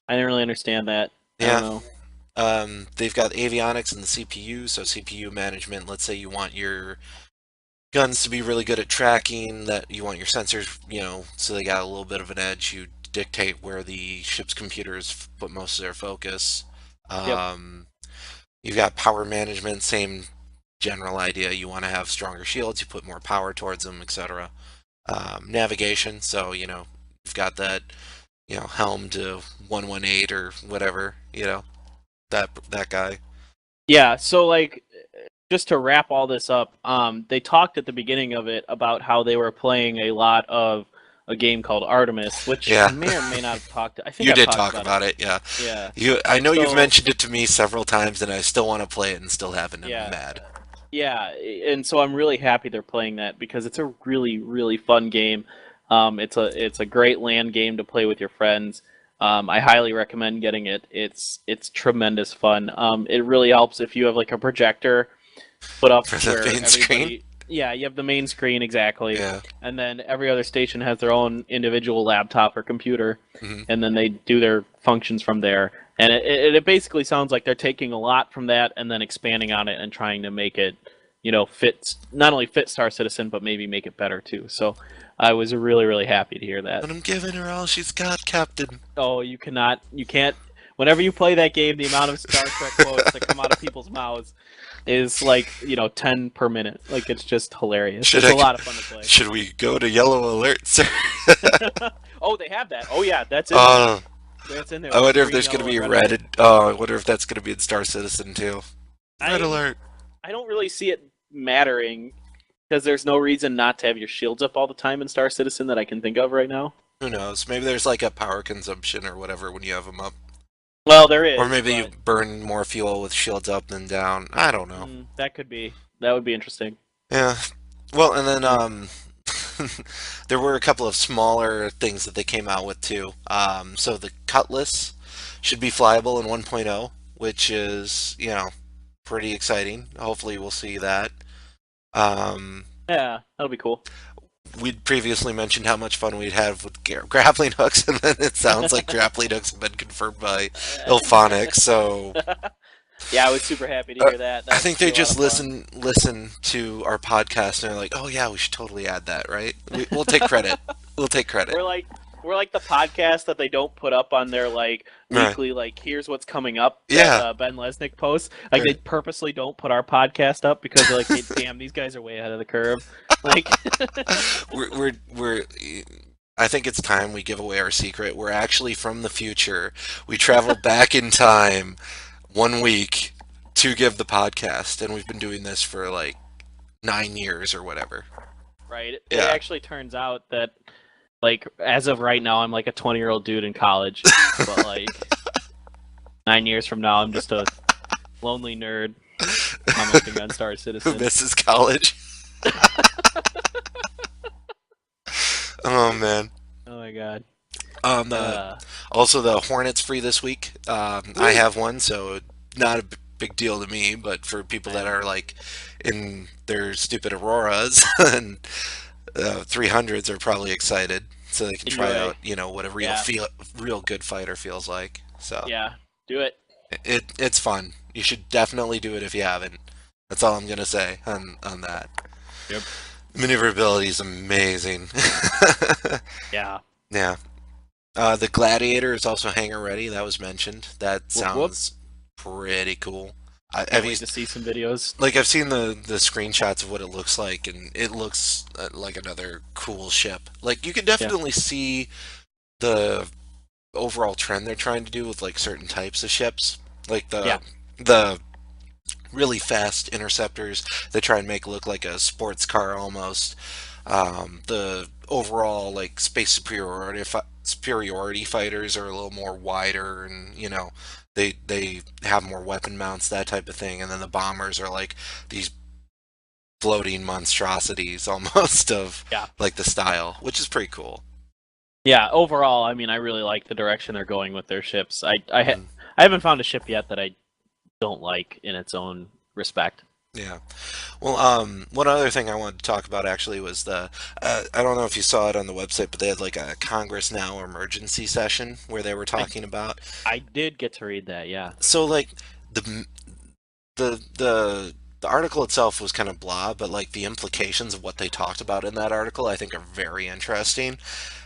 Speaker 2: I didn't really understand that. I don't
Speaker 1: yeah.
Speaker 2: know.
Speaker 1: They've got avionics and the CPU, so CPU management. Let's say you want your guns to be really good at tracking, that you want your sensors, so they got a little bit of an edge. You dictate where the ship's computers put most of their focus.
Speaker 2: Yep.
Speaker 1: Um, you've got power management, same general idea. You want to have stronger shields, you put more power towards them, etc. Navigation, so you've got that, helm to 118 or whatever, that guy.
Speaker 2: Yeah. So like, just to wrap all this up, they talked at the beginning of it about how they were playing a lot of a game called Artemis, which
Speaker 1: Yeah.
Speaker 2: I may or may not have talked. I think
Speaker 1: You
Speaker 2: I've
Speaker 1: did
Speaker 2: talked
Speaker 1: talk
Speaker 2: about it.
Speaker 1: about it, yeah.
Speaker 2: Yeah.
Speaker 1: I know you've
Speaker 2: So
Speaker 1: mentioned it to me several times, and I still want to play it and still haven't. I'm
Speaker 2: yeah.
Speaker 1: mad.
Speaker 2: Yeah, and so I'm really happy they're playing that because it's a really really fun game. It's a great land game to play with your friends. I highly recommend getting it. It's tremendous fun. It really helps if you have like a projector put up
Speaker 1: For the
Speaker 2: where
Speaker 1: main screen?
Speaker 2: everybody. Yeah, you have the main screen exactly,
Speaker 1: Yeah.
Speaker 2: and then every other station has their own individual laptop or computer,
Speaker 1: Hmm.
Speaker 2: and then they do their functions from there. And it basically sounds like they're taking a lot from that and then expanding on it and trying to make it, fit not only fit Star Citizen but maybe make it better too. So I was really really happy to hear that.
Speaker 1: And I'm giving her all she's got, Captain.
Speaker 2: Oh, you can't. Whenever you play that game, the amount of Star Trek quotes that come out of people's mouths is like 10 per minute. Like it's just hilarious.
Speaker 1: Should
Speaker 2: It's
Speaker 1: I?
Speaker 2: a lot of fun to play.
Speaker 1: Should we go to yellow alert, sir?
Speaker 2: Oh, they have that. Oh yeah, that's in there.
Speaker 1: Oh,
Speaker 2: That's in there
Speaker 1: I
Speaker 2: with the
Speaker 1: wonder if
Speaker 2: green,
Speaker 1: there's going to
Speaker 2: yellow,
Speaker 1: be
Speaker 2: and red
Speaker 1: red.
Speaker 2: alert.
Speaker 1: Oh, I wonder if that's going to be in Star Citizen too. Red
Speaker 2: I
Speaker 1: alert.
Speaker 2: I don't really see it mattering because there's no reason not to have your shields up all the time in Star Citizen that I can think of right now.
Speaker 1: Who knows? Maybe there's like a power consumption or whatever when you have them up.
Speaker 2: Well, there
Speaker 1: Or
Speaker 2: is,
Speaker 1: maybe you
Speaker 2: but
Speaker 1: burn more fuel with shields up than down. I don't know.
Speaker 2: that could be that would be interesting.
Speaker 1: Yeah. Well, and then there were a couple of smaller things that they came out with too. So the Cutlass should be flyable in 1.0, which is, pretty exciting. Hopefully we'll see that. Um,
Speaker 2: Yeah, that'll be cool.
Speaker 1: we'd previously mentioned how much fun we'd have with grappling hooks, and then it sounds like grappling hooks have been confirmed by Ilphonic. So
Speaker 2: Yeah, I was super happy to hear that.
Speaker 1: I
Speaker 2: That
Speaker 1: think
Speaker 2: would be
Speaker 1: they
Speaker 2: a lot
Speaker 1: just
Speaker 2: of fun.
Speaker 1: listen to our podcast and they're like, oh yeah, we should totally add that, right? We'll take credit. We'll take credit.
Speaker 2: We're like we're like the podcast that they don't put up on their like
Speaker 1: Right.
Speaker 2: weekly like here's what's coming up that
Speaker 1: Yeah.
Speaker 2: Ben Lesnick posts. Like they
Speaker 1: Right.
Speaker 2: purposely don't put our podcast up because they're like, hey, damn, these guys are way ahead of the curve. Like,
Speaker 1: We're I think it's time we give away our secret. We're actually from the future. We traveled back in time 1 week to give the podcast, and we've been doing this for like 9 years or whatever.
Speaker 2: right? It
Speaker 1: Yeah.
Speaker 2: actually turns out that like as of right now, I'm like a 20-year-old dude in college, but like 9 years from now, I'm just a lonely nerd commenting on Star
Speaker 1: Who
Speaker 2: Citizen.
Speaker 1: misses college? Oh man.
Speaker 2: Oh my god.
Speaker 1: The
Speaker 2: Uh,
Speaker 1: Also the Hornet's free this week. I
Speaker 2: Woo!
Speaker 1: have one, so not a big deal to me. But for people
Speaker 2: I
Speaker 1: that
Speaker 2: know.
Speaker 1: are like in their stupid Auroras and 300s are probably excited, so they can try
Speaker 2: Enjoy.
Speaker 1: out, what a
Speaker 2: Yeah.
Speaker 1: real good fighter feels like. So
Speaker 2: Yeah. Do it.
Speaker 1: it's fun. You should definitely do it if you haven't. That's all I'm gonna say on that.
Speaker 2: Yep.
Speaker 1: Maneuverability is amazing.
Speaker 2: Yeah.
Speaker 1: Yeah. The Gladiator is also hangar ready. That was mentioned. That
Speaker 2: Whoop whoop.
Speaker 1: sounds pretty cool. Have
Speaker 2: Can't
Speaker 1: you
Speaker 2: wait to see some videos.
Speaker 1: like I've seen the screenshots of what it looks like, and it looks like another cool ship. Like you can
Speaker 2: Yeah.
Speaker 1: definitely see the overall trend they're trying to do with like certain types of ships, like
Speaker 2: Yeah.
Speaker 1: the really fast interceptors. They try and make look like a sports car almost. The overall like space superiority fighters are a little more wider, and they have more weapon mounts, that type of thing. And then the bombers are like these floating monstrosities almost of
Speaker 2: Yeah.
Speaker 1: like the style, which is pretty cool.
Speaker 2: Yeah. Overall, I mean, I really like the direction they're going with their ships.
Speaker 1: Mm,
Speaker 2: I haven't found a ship yet that I don't like in its own respect.
Speaker 1: yeah. Well, one other thing I wanted to talk about actually was I don't know if you saw it on the website, but they had like a Congress Now emergency session where they were
Speaker 2: I
Speaker 1: talking about.
Speaker 2: I did get to read that. Yeah.
Speaker 1: So like the the article itself was kind of blah, but like the implications of what they talked about in that article, I think are very interesting.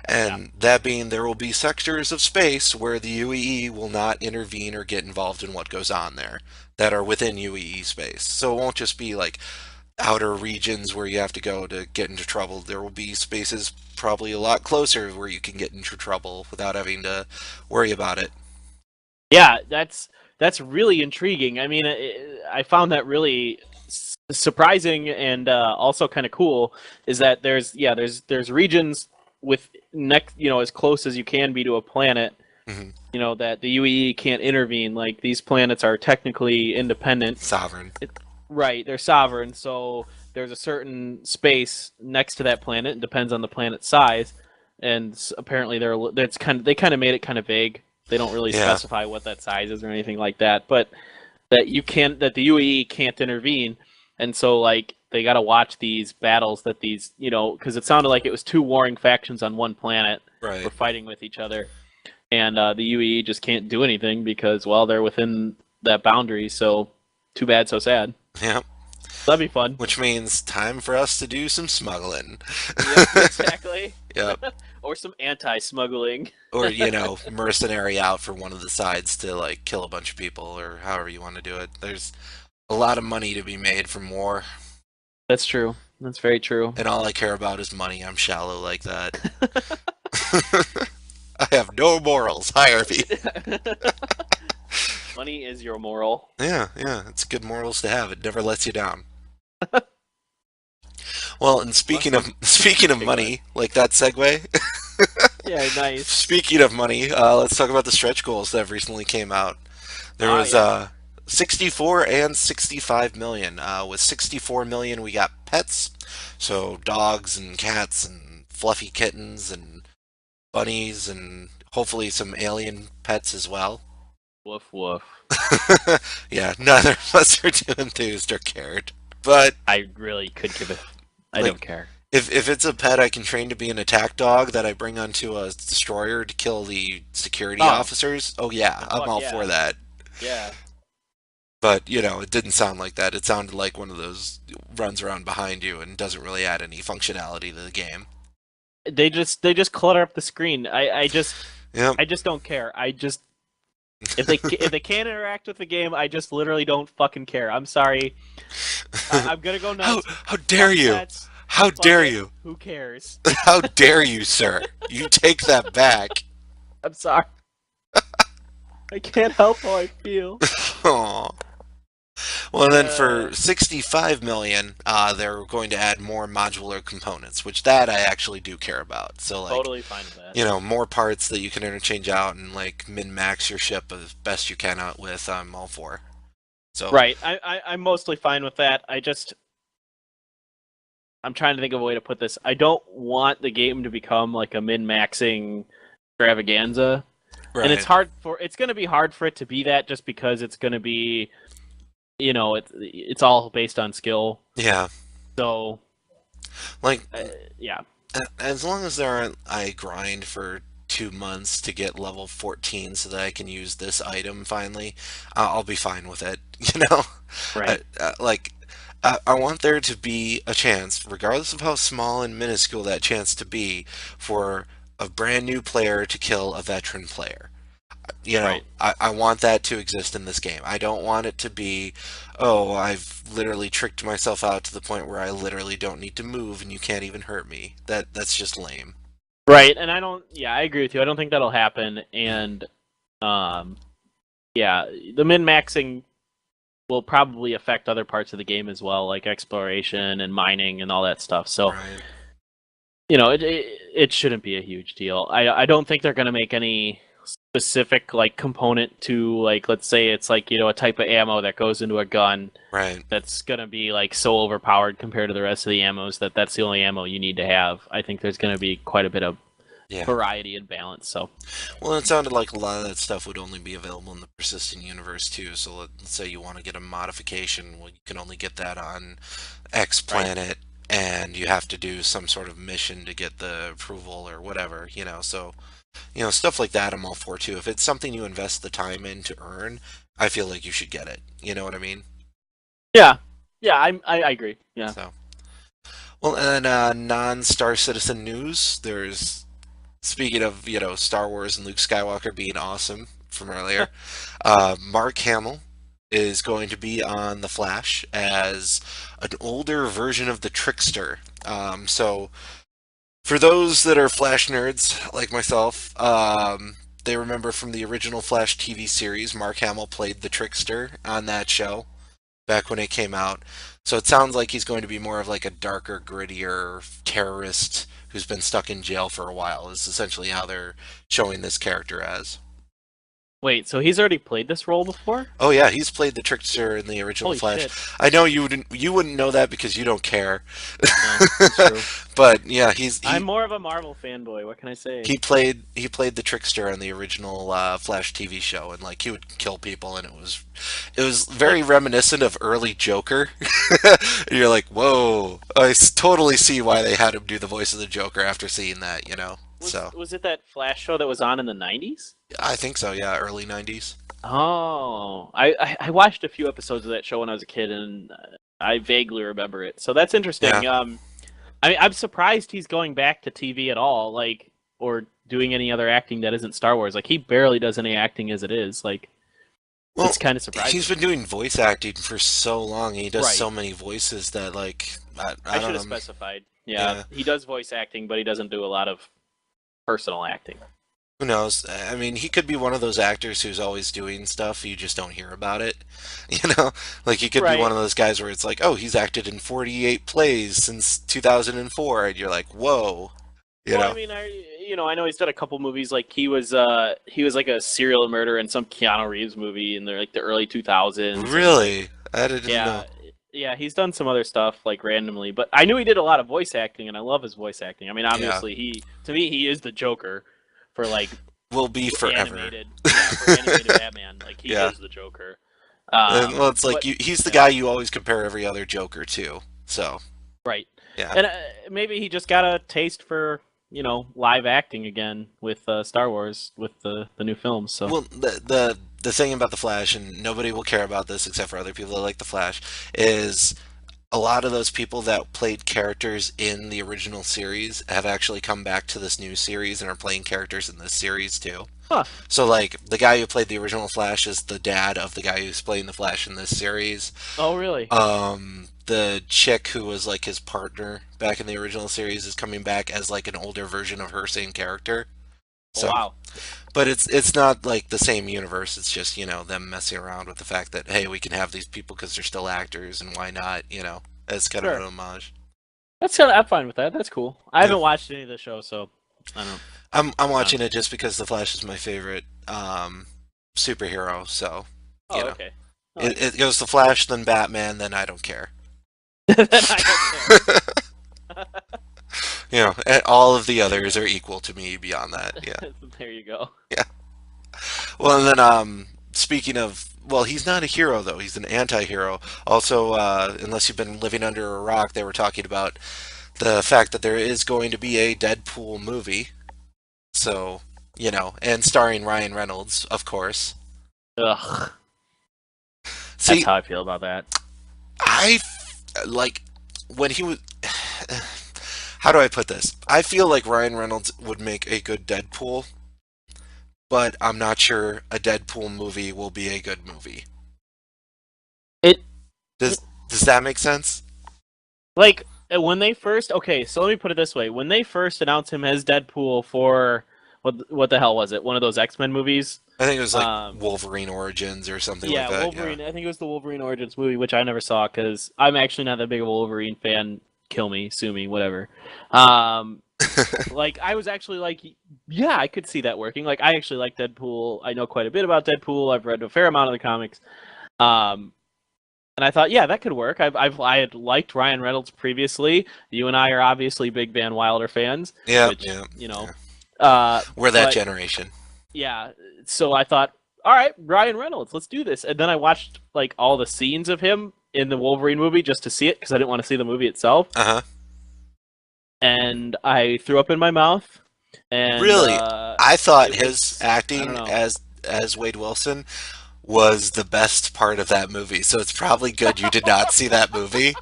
Speaker 2: Yeah.
Speaker 1: And that being, there will be sectors of space where the UEE will not intervene or get involved in what goes on there that are within UEE space. So it won't just be like outer regions where you have to go to get into trouble. There will be spaces probably a lot closer where you can get into trouble without having to worry about it.
Speaker 2: Yeah. That's really intriguing. I mean, I found that really surprising and also kind of cool. Is that there's regions with next as close as you can be to a planet.
Speaker 1: Hmm.
Speaker 2: That the UEE can't intervene. Like these planets are technically independent.
Speaker 1: Sovereign.
Speaker 2: Right, they're sovereign, so there's a certain space next to that planet. It depends on the planet's size, and apparently they kind of made it kind of vague. They don't really
Speaker 1: Yeah.
Speaker 2: specify what that size is or anything like that. But that the UAE can't intervene, and so like they got to watch these battles that these because it sounded like it was two warring factions on one planet were
Speaker 1: Right.
Speaker 2: fighting with each other, and the UAE just can't do anything because they're within that boundary. So too bad, so sad.
Speaker 1: Yeah.
Speaker 2: That'd be fun.
Speaker 1: Which means time for us to do some smuggling.
Speaker 2: Yep, exactly.
Speaker 1: Yep.
Speaker 2: Or some anti-smuggling.
Speaker 1: Or, mercenary out for one of the sides to like kill a bunch of people or however you want to do it. There's a lot of money to be made from war,
Speaker 2: That's true. That's very true.
Speaker 1: and all I care about is money. I'm shallow like that. I have no morals. Hi, RP.
Speaker 2: Money is your moral.
Speaker 1: Yeah, yeah, it's good morals to have. It never lets you down. Well, and speaking of
Speaker 2: Awesome.
Speaker 1: speaking of
Speaker 2: Okay, go ahead.
Speaker 1: money, like that segue.
Speaker 2: Yeah, nice.
Speaker 1: Speaking of money, let's talk about the stretch goals that have recently came out. There
Speaker 2: Ah,
Speaker 1: was
Speaker 2: yeah.
Speaker 1: 64 and 65 million. With 64 million, we got pets, so dogs and cats and fluffy kittens and bunnies and hopefully some alien pets as well.
Speaker 2: Woof woof.
Speaker 1: Yeah, neither of us are too enthused or cared. But
Speaker 2: I really could give a. I
Speaker 1: like,
Speaker 2: don't care.
Speaker 1: if it's a pet I can train to be an attack dog that I bring onto a destroyer to kill the security
Speaker 2: Oh,
Speaker 1: officers, oh yeah,
Speaker 2: then
Speaker 1: I'm
Speaker 2: fuck
Speaker 1: all for
Speaker 2: yeah.
Speaker 1: that.
Speaker 2: Yeah.
Speaker 1: But it didn't sound like that. It sounded like one of those runs around behind you and doesn't really add any functionality to the game.
Speaker 2: They just clutter up the screen.
Speaker 1: Yep.
Speaker 2: I just don't care. If they can't interact with the game, I just literally don't fucking care. I'm sorry. I'm gonna go
Speaker 1: how
Speaker 2: nuts.
Speaker 1: how dare
Speaker 2: Fuck
Speaker 1: you?
Speaker 2: pets.
Speaker 1: How
Speaker 2: Fuck
Speaker 1: dare
Speaker 2: it.
Speaker 1: you?
Speaker 2: Who cares?
Speaker 1: How dare you, sir? You take that back.
Speaker 2: I'm sorry. I can't help how I feel.
Speaker 1: Aw. Well, and then
Speaker 2: Uh,
Speaker 1: for 65 million, they're going to add more modular components, which that I actually do care about. So like,
Speaker 2: totally fine with that.
Speaker 1: more parts that you can interchange out and like min max your ship as best you can out with. I'm all for. So
Speaker 2: Right. I'm mostly fine with that. I'm trying to think of a way to put this. I don't want the game to become like a min-maxing extravaganza. And
Speaker 1: right,
Speaker 2: it's going to be hard for it to be that just because it's going to be, it's all based on skill.
Speaker 1: yeah,
Speaker 2: So,
Speaker 1: like
Speaker 2: uh, yeah.
Speaker 1: as long as there aren't I grind for 2 months to get level 14 so that I can use this item finally, I'll be fine with it.
Speaker 2: Right.
Speaker 1: Like I want there to be a chance, regardless of how small and minuscule that chance to be, for a brand new player to kill a veteran player.
Speaker 2: Right.
Speaker 1: I want that to exist in this game. I don't want it to be, oh, I've literally tricked myself out to the point where I literally don't need to move and you can't even hurt me. That's just lame.
Speaker 2: Right. And I agree with you. I don't think that'll happen. And, um, yeah, the min-maxing will probably affect other parts of the game as well, like exploration and mining and all that stuff. So,
Speaker 1: Right.
Speaker 2: it shouldn't be a huge deal. I don't think they're going to make any specific like component to, like, let's say it's like, a type of ammo that goes into a gun
Speaker 1: Right.
Speaker 2: that's going to be like so overpowered compared to the rest of the ammos that's the only ammo you need to have. I think there's going to be quite a bit of
Speaker 1: Yeah.
Speaker 2: variety and balance. So,
Speaker 1: Well, it sounded like a lot of that stuff would only be available in the persistent universe too. So let's say you want to get a modification, well, you can only get that on X
Speaker 2: right.
Speaker 1: planet, and you have to do some sort of mission to get the approval or whatever. So stuff like that I'm all for too. If it's something you invest the time in to earn, I feel like you should get it. You know what I mean?
Speaker 2: Yeah. Yeah, I agree. Yeah.
Speaker 1: So, well, and non-Star Citizen news, there's speaking of, Star Wars and Luke Skywalker being awesome from earlier, Mark Hamill is going to be on The Flash as an older version of the Trickster. So for those that are Flash nerds like myself, they remember from the original Flash TV series, Mark Hamill played the Trickster on that show back when it came out. So it sounds like he's going to be more of like a darker, grittier terrorist who's been stuck in jail for a while, is essentially how they're showing this character as.
Speaker 2: Wait, so he's already played this role before?
Speaker 1: Oh yeah, he's played the Trickster in the original
Speaker 2: Holy
Speaker 1: Flash.
Speaker 2: shit.
Speaker 1: I know you wouldn't know that because you don't care.
Speaker 2: No, that's true.
Speaker 1: But yeah, he's
Speaker 2: I'm
Speaker 1: he
Speaker 2: more of a Marvel fanboy. What can I say?
Speaker 1: he played the Trickster on the original Flash TV show, and like he would kill people, and it was very
Speaker 2: Like,
Speaker 1: reminiscent of early Joker. And you're like, whoa! Totally see why they had him do the voice of the Joker after seeing that.
Speaker 2: was
Speaker 1: So
Speaker 2: was it that Flash show that was on in the 90s?
Speaker 1: I think so. Yeah, early '90s.
Speaker 2: Oh, I watched a few episodes of that show when I was a kid, and I vaguely remember it. So that's
Speaker 1: Yeah.
Speaker 2: interesting. I mean, I'm surprised he's going back to TV at all, like, or doing any other acting that isn't Star Wars. Like, he barely does any acting as it is. Like,
Speaker 1: Well,
Speaker 2: it's kind of
Speaker 1: he's
Speaker 2: surprising.
Speaker 1: been doing voice acting for so long, and he does
Speaker 2: Right.
Speaker 1: so many voices that like I
Speaker 2: I should have
Speaker 1: don't know.
Speaker 2: specified. Yeah,
Speaker 1: Yeah.
Speaker 2: he does voice acting, but he doesn't do a lot of personal acting.
Speaker 1: Who knows? I mean, he could be one of those actors who's always doing stuff, you just don't hear about it. You know? Like, he could be one
Speaker 2: Right.
Speaker 1: of those guys where it's like, oh, he's acted in 48 plays since 2004, and you're like, whoa, you
Speaker 2: Well, I
Speaker 1: know?
Speaker 2: mean, I know he's done a couple movies. Like he was like a serial murderer in some Keanu Reeves movie in the early 2000s, and like
Speaker 1: Really? I didn't know.
Speaker 2: yeah, yeah, he's done some other stuff like randomly. But I knew he did a lot of voice acting, and I love his voice acting. I mean,
Speaker 1: Yeah.
Speaker 2: obviously, to me he is the Joker for like
Speaker 1: Will be forever.
Speaker 2: animated, yeah, for animated Batman. Like he
Speaker 1: Yeah.
Speaker 2: is the Joker.
Speaker 1: And, well, it's like
Speaker 2: But
Speaker 1: he's the
Speaker 2: yeah,
Speaker 1: guy you always compare every other Joker to. So,
Speaker 2: right.
Speaker 1: yeah.
Speaker 2: And maybe he just got a taste for live acting again with Star Wars with the new films. So
Speaker 1: Well, the thing about the Flash, and nobody will care about this except for other people that like the Flash, is a lot of those people that played characters in the original series have actually come back to this new series and are playing characters in this series too.
Speaker 2: huh.
Speaker 1: So, like, the guy who played the original Flash is the dad of the guy who's playing the Flash in this series.
Speaker 2: Oh, really?
Speaker 1: The chick who was like his partner back in the original series is coming back as like an older version of her same character.
Speaker 2: Oh,
Speaker 1: So,
Speaker 2: wow.
Speaker 1: but it's not like the same universe. It's just, them messing around with the fact that hey, we can have these people because they're still actors, and why not? As kind of an
Speaker 2: Sure.
Speaker 1: homage.
Speaker 2: I'm fine with that. That's cool. I
Speaker 1: Yeah,
Speaker 2: haven't watched any of the show, so I don't.
Speaker 1: I'm
Speaker 2: I don't.
Speaker 1: watching it just because the Flash is my favorite superhero. So, you
Speaker 2: Oh,
Speaker 1: know,
Speaker 2: okay. I like
Speaker 1: it,
Speaker 2: it.
Speaker 1: it goes to Flash, then Batman, then I don't care.
Speaker 2: Then I don't care.
Speaker 1: And all of the others are equal to me beyond that. Yeah.
Speaker 2: There you go.
Speaker 1: Yeah. Well, and then speaking of, well, he's not a hero though. He's an anti-hero. Also, unless you've been living under a rock, they were talking about the fact that there is going to be a Deadpool movie. So, and starring Ryan Reynolds, of course.
Speaker 2: Ugh. That's
Speaker 1: See,
Speaker 2: how I feel about that.
Speaker 1: I like when he was. How do I put this? I feel like Ryan Reynolds would make a good Deadpool, but I'm not sure a Deadpool movie will be a good movie.
Speaker 2: It
Speaker 1: Does does that make sense?
Speaker 2: like when they first. Okay, so let me put it this way: when they first announced him as Deadpool for what the hell was it? One of those X-Men movies.
Speaker 1: I think it was like
Speaker 2: Um,
Speaker 1: Wolverine Origins or something like
Speaker 2: Yeah,
Speaker 1: that. Yeah.
Speaker 2: Wolverine. I think it was the Wolverine Origins movie, which I never saw because I'm actually not that big of a Wolverine fan. Kill me, sue me, whatever. Um, like I was actually like, yeah, I could see that working. Like I actually like Deadpool. I know quite a bit about Deadpool. I've read a fair amount of the comics. Um, and I thought, yeah, that could work. I had liked Ryan Reynolds previously. You and I are obviously big Van Wilder fans,
Speaker 1: Yeah,
Speaker 2: which
Speaker 1: yeah, yeah. We're that
Speaker 2: but
Speaker 1: generation.
Speaker 2: yeah, so I thought, all right, Ryan Reynolds, let's do this. And then I watched like all the scenes of him in the Wolverine movie just to see it because I didn't want to see the movie itself,
Speaker 1: Uh-huh.
Speaker 2: and I threw up in my mouth. And
Speaker 1: Really, I thought
Speaker 2: it
Speaker 1: his
Speaker 2: was I don't
Speaker 1: acting
Speaker 2: know.
Speaker 1: as Wade Wilson was the best part of that movie. So it's probably good you did not see that movie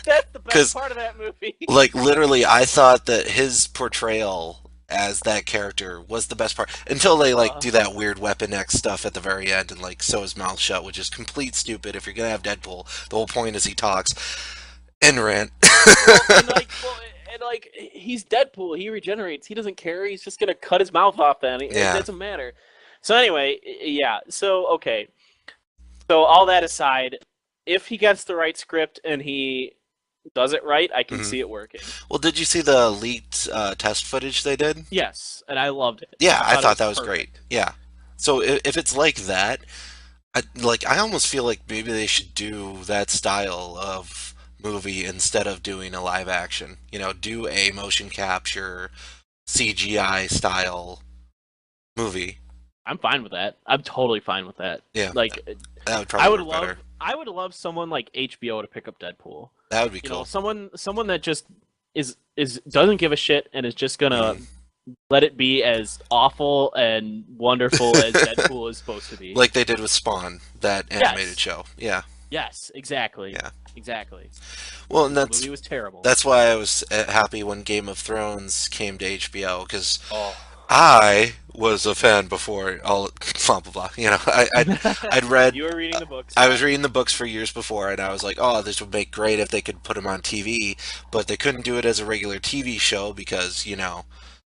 Speaker 2: That's the best
Speaker 1: because,
Speaker 2: part of that movie.
Speaker 1: like, literally, I thought that his portrayal as that character was the best part until they like
Speaker 2: uh,
Speaker 1: do that weird Weapon X stuff at the very end and like sew his mouth shut, which is complete stupid. If you're gonna have Deadpool, the whole point is he talks and rant.
Speaker 2: well, and like he's Deadpool. He regenerates. He doesn't care. He's just gonna cut his mouth off. Then it
Speaker 1: Yeah.
Speaker 2: doesn't matter. So anyway, yeah. So okay. So all that aside, if he gets the right script and he does it right, I can
Speaker 1: Hmm.
Speaker 2: see it working.
Speaker 1: Well, did you see the leaked test footage they did?
Speaker 2: Yes, and I loved it.
Speaker 1: Yeah,
Speaker 2: I
Speaker 1: I
Speaker 2: thought it
Speaker 1: thought
Speaker 2: was
Speaker 1: that was great.
Speaker 2: perfect.
Speaker 1: Yeah. So if it's like that, I almost feel like maybe they should do that style of movie instead of doing a live action. Do a motion capture CGI style movie.
Speaker 2: I'm fine with that. I'm totally fine with that.
Speaker 1: Yeah,
Speaker 2: Like,
Speaker 1: that would
Speaker 2: I
Speaker 1: probably
Speaker 2: would
Speaker 1: work better.
Speaker 2: love, I would love someone like HBO to pick up Deadpool.
Speaker 1: That would be
Speaker 2: You know,
Speaker 1: cool.
Speaker 2: someone that just is doesn't give a shit and is just gonna
Speaker 1: Mhm.
Speaker 2: let it be as awful and wonderful as Deadpool is supposed to be.
Speaker 1: Like they did with Spawn, that animated
Speaker 2: Yes,
Speaker 1: show. Yeah,
Speaker 2: yes, exactly,
Speaker 1: yeah.
Speaker 2: exactly.
Speaker 1: Well, and
Speaker 2: The
Speaker 1: that's
Speaker 2: movie was terrible.
Speaker 1: that's why I was happy when Game of Thrones came to HBO because
Speaker 2: Oh.
Speaker 1: I was a fan before all blah blah blah. I'd read.
Speaker 2: You were reading the books,
Speaker 1: I
Speaker 2: yeah.
Speaker 1: was reading the books for years before, and I was like, "Oh, this would make great if they could put them on TV," but they couldn't do it as a regular TV show because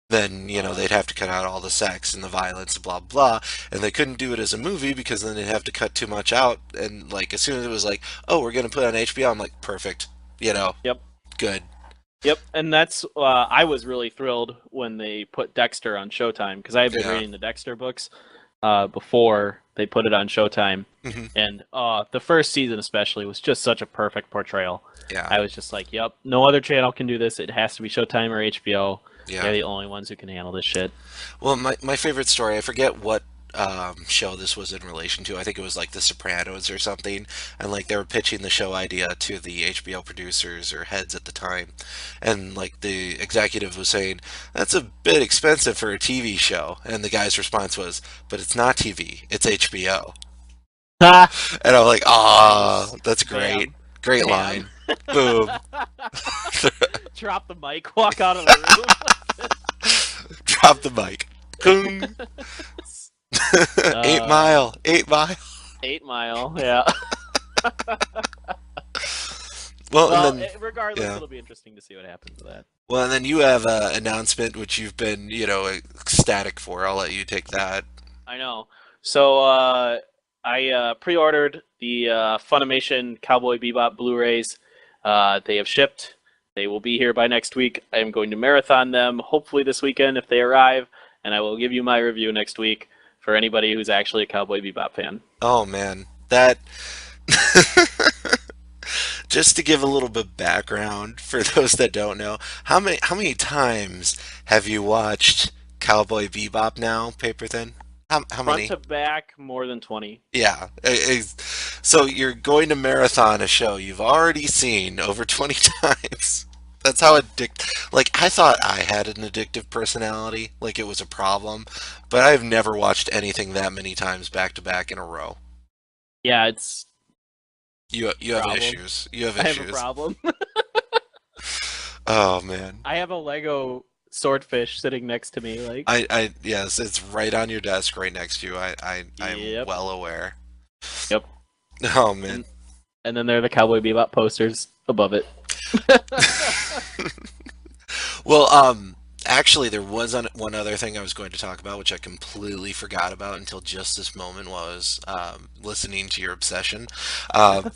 Speaker 1: then
Speaker 2: Uh,
Speaker 1: they'd have to cut out all the sex and the violence and blah blah, and they couldn't do it as a movie because then they'd have to cut too much out. And like as soon as it was like, oh, we're gonna put it on HBO, I'm like, perfect,
Speaker 2: yep.
Speaker 1: good.
Speaker 2: Yep, and that's I was really thrilled when they put Dexter on Showtime because I had been
Speaker 1: Yeah.
Speaker 2: reading the Dexter books before they put it on Showtime,
Speaker 1: Hmm.
Speaker 2: and the first season especially was just such a perfect portrayal.
Speaker 1: Yeah.
Speaker 2: I was just like, "Yep, no other channel can do this. It has to be Showtime or HBO. They're
Speaker 1: Yeah.
Speaker 2: the only ones who can handle this shit."
Speaker 1: Well, my favorite story, I forget what show this was in relation to. I think it was like The Sopranos or something. And like they were pitching the show idea to the HBO producers or heads at the time. And like the executive was saying, that's a bit expensive for a TV show. And the guy's response was, but it's not TV, it's HBO.
Speaker 2: Ha!
Speaker 1: And I'm like, ah,
Speaker 2: Nice.
Speaker 1: that's great.
Speaker 2: Bam.
Speaker 1: Great
Speaker 2: Bam.
Speaker 1: line. Boom.
Speaker 2: Drop the mic. Walk out of the room.
Speaker 1: Drop the mic. Kung. Eight
Speaker 2: uh,
Speaker 1: Mile. 8 Mile.
Speaker 2: 8 Mile. Yeah.
Speaker 1: Well, and
Speaker 2: Well,
Speaker 1: then
Speaker 2: regardless,
Speaker 1: yeah.
Speaker 2: it'll be interesting to see what happens with that.
Speaker 1: Well, and then you have an announcement which you've been, ecstatic for. I'll let you take that.
Speaker 2: I know. So I pre-ordered the Funimation Cowboy Bebop Blu-rays. They have shipped. They will be here by next week. I am going to marathon them, hopefully this weekend if they arrive, and I will give you my review next week for anybody who's actually a Cowboy Bebop fan.
Speaker 1: Oh man, that just to give a little bit background for those that don't know, how many times have you watched Cowboy Bebop now, Paper Thin? How
Speaker 2: Front
Speaker 1: many?
Speaker 2: to back, more than 20.
Speaker 1: Yeah. So you're going to marathon a show you've already seen over 20 times. That's how like I thought I had an addictive personality, like it was a problem, but I've never watched anything that many times back to back in a row.
Speaker 2: Yeah, it's a
Speaker 1: You have
Speaker 2: problem.
Speaker 1: issues. You have
Speaker 2: I have a
Speaker 1: issues.
Speaker 2: problem.
Speaker 1: Oh man.
Speaker 2: I have a Lego swordfish sitting next to me. Like,
Speaker 1: Yes, it's right on your desk right next to you. I'm
Speaker 2: yep,
Speaker 1: well aware.
Speaker 2: yep.
Speaker 1: Oh man.
Speaker 2: And and then there are the Cowboy Bebop posters above it.
Speaker 1: Well, actually, there was one other thing I was going to talk about, which I completely forgot about until just this moment while I was listening to your obsession. Uh,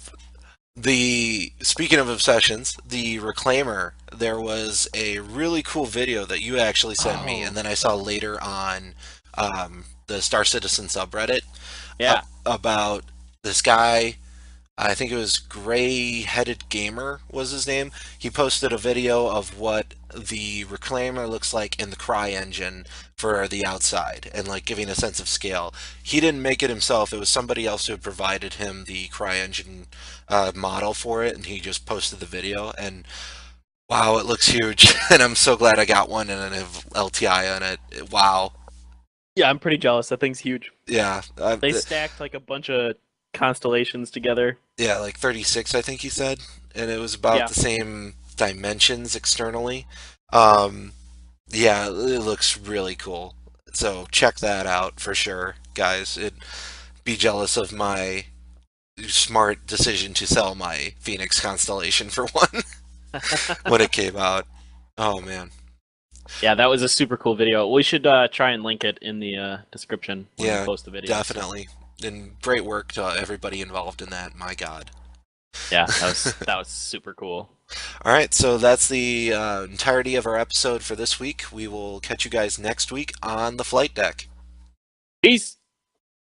Speaker 1: the Speaking of obsessions, the Reclaimer, there was a really cool video that you actually sent me, and
Speaker 2: Oh,
Speaker 1: then I saw later on the Star Citizen subreddit
Speaker 2: yeah.
Speaker 1: about this guy. I think it was Gray Headed Gamer was his name. He posted a video of what the Reclaimer looks like in the Cry engine for the outside and like giving a sense of scale. He didn't make it himself. It was somebody else who had provided him the Cry engine model for it, and he just posted the video. And wow, it looks huge. And I'm so glad I got one and I have LTI on it. Wow.
Speaker 2: Yeah, I'm pretty jealous. That thing's huge.
Speaker 1: Yeah.
Speaker 2: They stacked like a bunch of constellations together.
Speaker 1: Yeah, like 36, I think he said, and it was about
Speaker 2: Yeah.
Speaker 1: the same dimensions externally. Um, yeah, it looks really cool. So check that out for sure, guys. Be jealous of my smart decision to sell my Phoenix constellation for one when it came out. Oh man.
Speaker 2: Yeah, that was a super cool video. We should try and link it in the description when we
Speaker 1: Yeah,
Speaker 2: post the video. So
Speaker 1: definitely. And great work to everybody involved in that. My God.
Speaker 2: yeah, that was super cool.
Speaker 1: All right, so that's the entirety of our episode for this week. We will catch you guys next week on the flight deck.
Speaker 2: Peace.